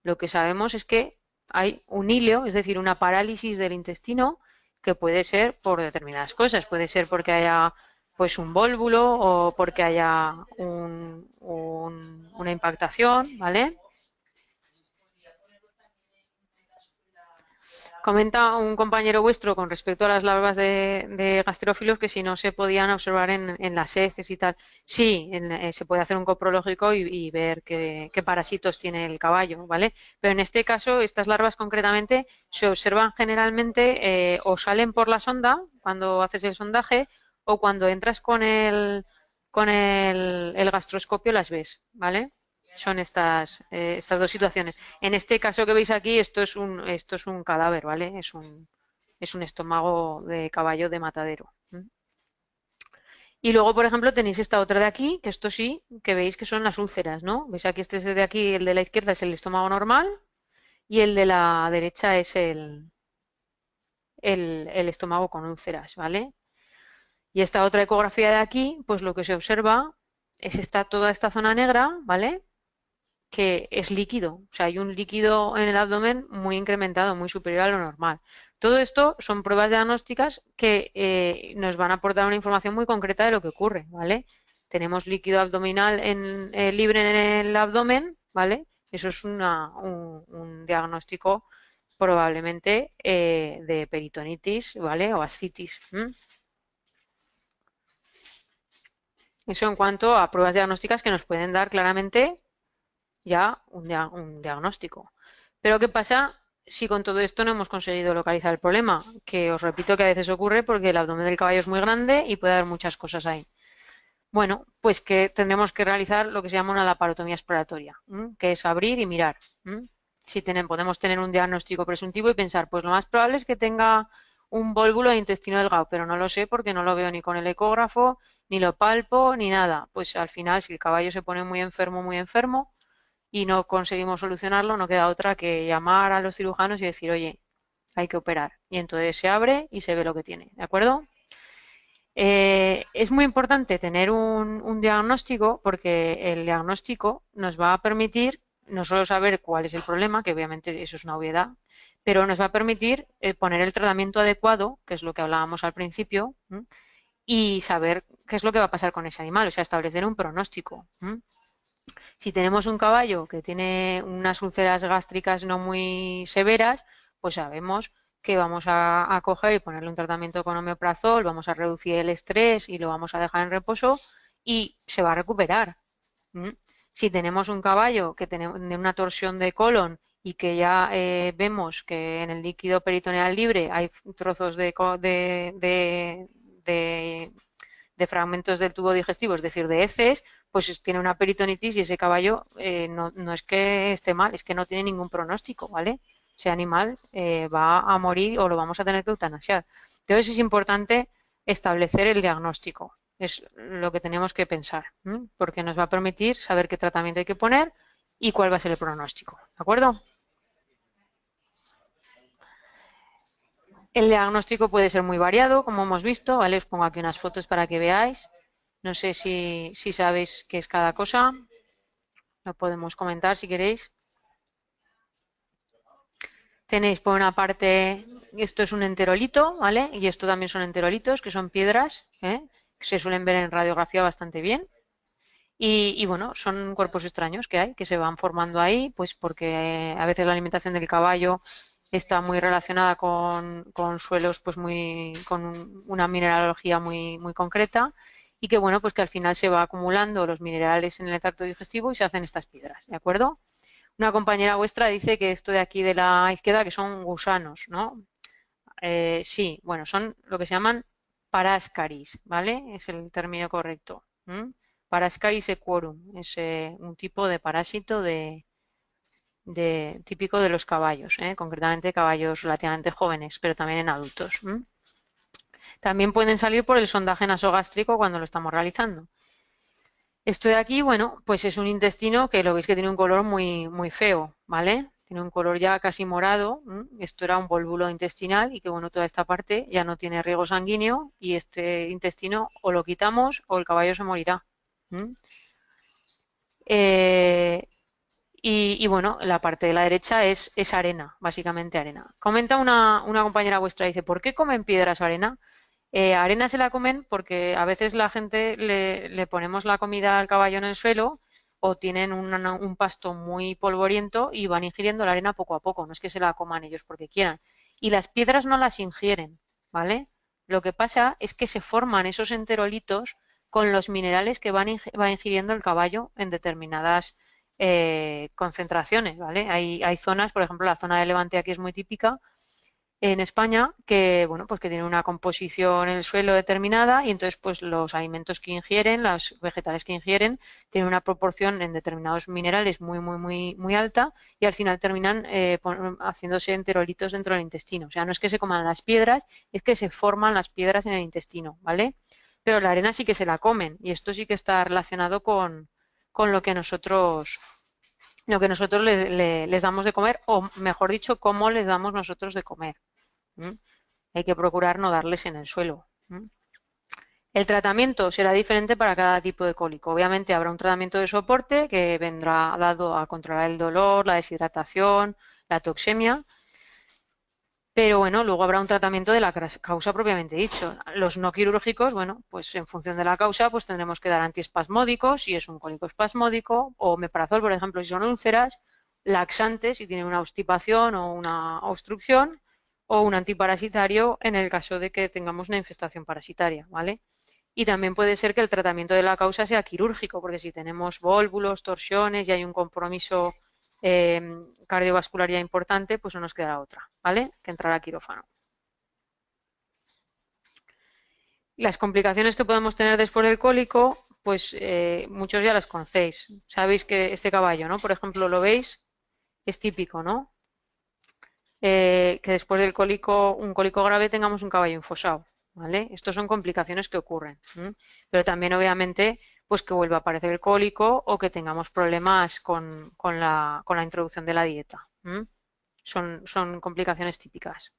lo que sabemos es que hay un hilio, es decir, una parálisis del intestino que puede ser por determinadas cosas. Puede ser porque haya pues un vólvulo o porque haya una impactación, ¿vale? Comenta un compañero vuestro con respecto a las larvas de gasterófilos que si no se podían observar en las heces y tal. Sí, se puede hacer un coprológico y ver qué parásitos tiene el caballo, ¿vale? Pero en este caso, estas larvas concretamente se observan generalmente o salen por la sonda cuando haces el sondaje o cuando entras con el gastroscopio las ves, ¿vale? Son estas dos situaciones. En este caso que veis aquí, esto es un cadáver, ¿vale? Es un estómago de caballo de matadero. Y luego, por ejemplo, tenéis esta otra de aquí, que esto sí, que veis que son las úlceras, ¿no? ¿Veis aquí este es de aquí, el de la izquierda es el estómago normal y el de la derecha es el estómago con úlceras, ¿vale? Y esta otra ecografía de aquí, pues lo que se observa es toda esta zona negra, ¿vale? Que es líquido, o sea, hay un líquido en el abdomen muy incrementado, muy superior a lo normal. Todo esto son pruebas diagnósticas que nos van a aportar una información muy concreta de lo que ocurre, ¿vale? Tenemos líquido abdominal libre en el abdomen, ¿vale? Eso es un diagnóstico probablemente de peritonitis, ¿vale? O ascitis. Eso en cuanto a pruebas diagnósticas que nos pueden dar claramente ya un diagnóstico. Pero ¿qué pasa si con todo esto no hemos conseguido localizar el problema? Que os repito que a veces ocurre porque el abdomen del caballo es muy grande y puede haber muchas cosas ahí. Bueno, pues que tendremos que realizar lo que se llama una laparotomía exploratoria, que es abrir y mirar. Si podemos tener un diagnóstico presuntivo y pensar, pues lo más probable es que tenga un vólvulo de intestino delgado, pero no lo sé porque no lo veo ni con el ecógrafo, ni lo palpo, ni nada. Pues al final, si el caballo se pone muy enfermo y no conseguimos solucionarlo, no queda otra que llamar a los cirujanos y decir, oye, hay que operar. Y entonces se abre y se ve lo que tiene, ¿de acuerdo? Es muy importante tener un diagnóstico porque el diagnóstico nos va a permitir no solo saber cuál es el problema, que obviamente eso es una obviedad, pero nos va a permitir poner el tratamiento adecuado, que es lo que hablábamos al principio, ¿m? Y saber qué es lo que va a pasar con ese animal, o sea, establecer un pronóstico. ¿M? Si tenemos un caballo que tiene unas úlceras gástricas no muy severas, pues sabemos que vamos a coger y ponerle un tratamiento con omeprazol, vamos a reducir el estrés y lo vamos a dejar en reposo y se va a recuperar. ¿Mm? Si tenemos un caballo que tiene una torsión de colon y que ya vemos que en el líquido peritoneal libre hay trozos de, de fragmentos del tubo digestivo, es decir, de heces, pues tiene una peritonitis y ese caballo no es que esté mal, es que no tiene ningún pronóstico, ¿vale? Ese animal va a morir o lo vamos a tener que eutanasiar. Entonces es importante establecer el diagnóstico. Es lo que tenemos que pensar, ¿m? Porque nos va a permitir saber qué tratamiento hay que poner y cuál va a ser el pronóstico. ¿De acuerdo? El diagnóstico puede ser muy variado, como hemos visto, ¿vale? Os pongo aquí unas fotos para que veáis. No sé si sabéis qué es cada cosa. Lo podemos comentar si queréis. Tenéis por una parte, esto es un enterolito, ¿vale? Y esto también son enterolitos, que son piedras, ¿eh? Que se suelen ver en radiografía bastante bien. Y bueno, son cuerpos extraños que hay, que se van formando ahí, pues porque a veces la alimentación del caballo está muy relacionada con suelos, pues con una mineralogía muy concreta y que bueno, pues que al final se va acumulando los minerales en el tracto digestivo y se hacen estas piedras, ¿de acuerdo? Una compañera vuestra dice que esto de aquí de la izquierda que son gusanos, ¿no? Sí, bueno, son lo que se llaman paráscaris, ¿vale? Es el término correcto. ¿M? Parascaris equorum es un tipo de parásito típico de los caballos, concretamente caballos relativamente jóvenes, pero también en adultos. ¿M? También pueden salir por el sondaje nasogástrico cuando lo estamos realizando. Esto de aquí, bueno, pues es un intestino que lo veis que tiene un color muy feo, ¿vale? Tiene un color ya casi morado. Esto era un volvulo intestinal y que, bueno, toda esta parte ya no tiene riego sanguíneo y este intestino o lo quitamos o el caballo se morirá. ¿Mm? Eh, bueno, la parte de la derecha es arena, básicamente arena. Comenta una compañera vuestra, dice, ¿por qué comen piedras arena? Arena se la comen porque a veces la gente le ponemos la comida al caballo en el suelo o tienen un pasto muy polvoriento y van ingiriendo la arena poco a poco, no es que se la coman ellos porque quieran. Y las piedras no las ingieren, ¿vale? Lo que pasa es que se forman esos enterolitos con los minerales que va ingiriendo el caballo en determinadas concentraciones, ¿vale? Hay zonas, por ejemplo, la zona de Levante aquí es muy típica en España que, bueno, pues que tienen una composición en el suelo determinada y entonces pues los alimentos que ingieren, los vegetales que ingieren, tienen una proporción en determinados minerales muy alta y al final terminan haciéndose enterolitos dentro del intestino. O sea, no es que se coman las piedras, es que se forman las piedras en el intestino, ¿vale? Pero la arena sí que se la comen y esto sí que está relacionado con lo que nosotros les damos de comer, o mejor dicho, cómo les damos nosotros de comer. ¿Mm? Hay que procurar no darles en el suelo. ¿Mm? El tratamiento será diferente para cada tipo de cólico. Obviamente habrá un tratamiento de soporte que vendrá dado a controlar el dolor, la deshidratación, la toxemia, pero bueno, luego habrá un tratamiento de la causa propiamente dicho. Los no quirúrgicos, bueno, pues en función de la causa, pues tendremos que dar antiespasmódicos si es un cólico espasmódico, o omeprazol, por ejemplo, si son úlceras, laxantes si tienen una obstipación o una obstrucción, o un antiparasitario en el caso de que tengamos una infestación parasitaria, ¿vale? Y también puede ser que el tratamiento de la causa sea quirúrgico, porque si tenemos vólvulos, torsiones y hay un compromiso cardiovascular ya importante, pues no nos quedará otra, ¿vale? Que entrar a quirófano. Las complicaciones que podemos tener después del cólico, pues muchos ya las conocéis. Sabéis que este caballo, ¿no? Por ejemplo, lo veis, es típico, ¿no? que después del cólico, un cólico grave, tengamos un caballo infosado, ¿vale? Estos son complicaciones que ocurren, pero también obviamente pues que vuelva a aparecer el cólico o que tengamos problemas con la introducción de la dieta. Son complicaciones típicas.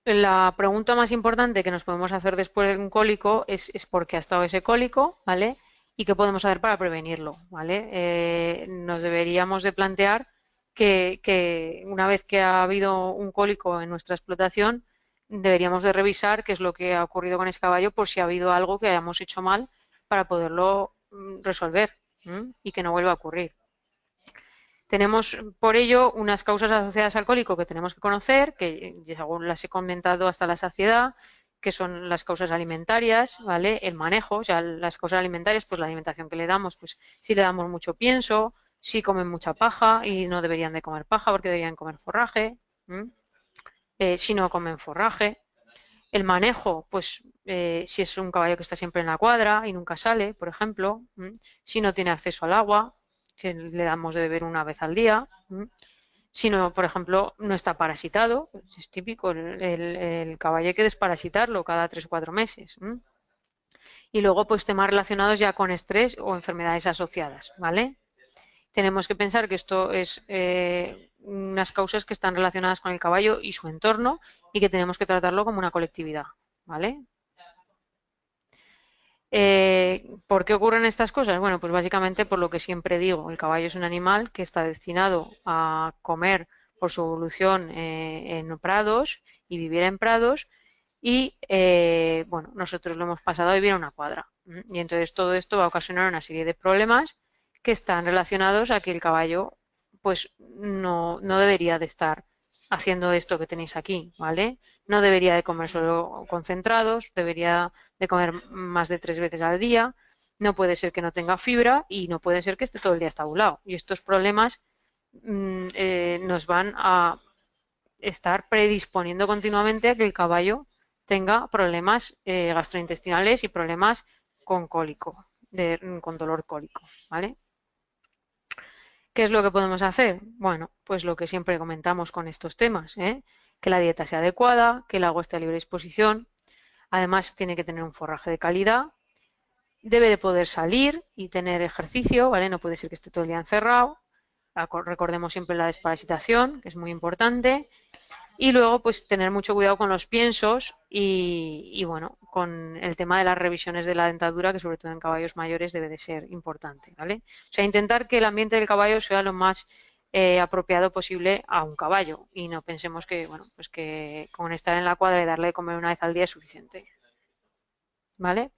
La pregunta más importante que nos podemos hacer después de un cólico es por qué ha estado ese cólico, ¿vale? Y qué podemos hacer para prevenirlo, ¿vale? Nos deberíamos de plantear que una vez que ha habido un cólico en nuestra explotación, deberíamos de revisar qué es lo que ha ocurrido con ese caballo por si ha habido algo que hayamos hecho mal para poderlo resolver y que no vuelva a ocurrir. Tenemos por ello unas causas asociadas al cólico que tenemos que conocer, que según las he comentado hasta la saciedad, que son las causas alimentarias, ¿vale? El manejo, o sea, las causas alimentarias, pues la alimentación que le damos, pues si le damos mucho pienso, si comen mucha paja y no deberían de comer paja porque deberían comer forraje, si no comen forraje. El manejo, pues si es un caballo que está siempre en la cuadra y nunca sale, por ejemplo, si no tiene acceso al agua, que le damos de beber una vez al día, si no, por ejemplo, no está parasitado, es típico, el caballo hay que desparasitarlo cada 3 o 4 meses. Y luego, pues temas relacionados ya con estrés o enfermedades asociadas, ¿vale? Tenemos que pensar que esto es unas causas que están relacionadas con el caballo y su entorno y que tenemos que tratarlo como una colectividad, ¿vale? ¿Por qué ocurren estas cosas? Bueno, pues básicamente por lo que siempre digo, el caballo es un animal que está destinado a comer por su evolución en prados y vivir en prados y bueno, nosotros lo hemos pasado a vivir en una cuadra. Y entonces todo esto va a ocasionar una serie de problemas que están relacionados a que el caballo pues no debería de estar haciendo esto que tenéis aquí, ¿vale? No debería de comer solo concentrados, debería de comer más de 3 veces al día, no puede ser que no tenga fibra y no puede ser que esté todo el día estabulado. Y estos problemas nos van a estar predisponiendo continuamente a que el caballo tenga problemas gastrointestinales y problemas con cólico, con dolor cólico, ¿vale? ¿Qué es lo que podemos hacer? Bueno, pues lo que siempre comentamos con estos temas, que la dieta sea adecuada, que el agua esté a libre disposición, además tiene que tener un forraje de calidad, debe de poder salir y tener ejercicio, ¿vale? No puede ser que esté todo el día encerrado. Recordemos siempre la desparasitación, que es muy importante. Y luego, pues tener mucho cuidado con los piensos y bueno, con el tema de las revisiones de la dentadura, que sobre todo en caballos mayores debe de ser importante, ¿vale? O sea, intentar que el ambiente del caballo sea lo más apropiado posible a un caballo y no pensemos que, bueno, pues que con estar en la cuadra y darle de comer una vez al día es suficiente, ¿vale?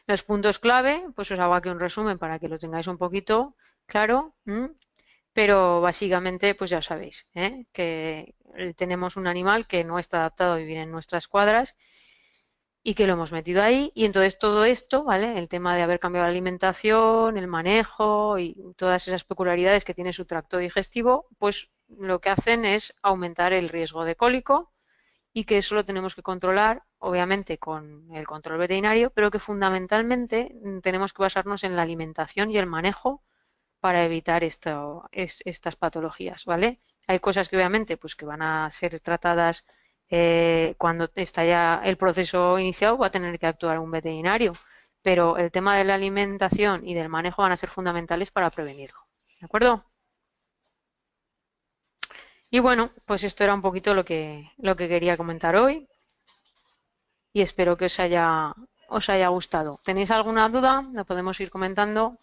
Los puntos clave, pues os hago aquí un resumen para que lo tengáis un poquito claro. Pero básicamente, pues ya sabéis, que tenemos un animal que no está adaptado a vivir en nuestras cuadras y que lo hemos metido ahí. Y entonces todo esto, ¿vale? El tema de haber cambiado la alimentación, el manejo y todas esas peculiaridades que tiene su tracto digestivo, pues lo que hacen es aumentar el riesgo de cólico y que eso lo tenemos que controlar, obviamente, con el control veterinario, pero que fundamentalmente tenemos que basarnos en la alimentación y el manejo para evitar estas patologías, ¿vale? Hay cosas que obviamente pues que van a ser tratadas cuando está ya el proceso iniciado, va a tener que actuar un veterinario, pero el tema de la alimentación y del manejo van a ser fundamentales para prevenirlo, ¿de acuerdo? Y bueno, pues esto era un poquito lo que quería comentar hoy y espero que os haya gustado. ¿Tenéis alguna duda? La podemos ir comentando.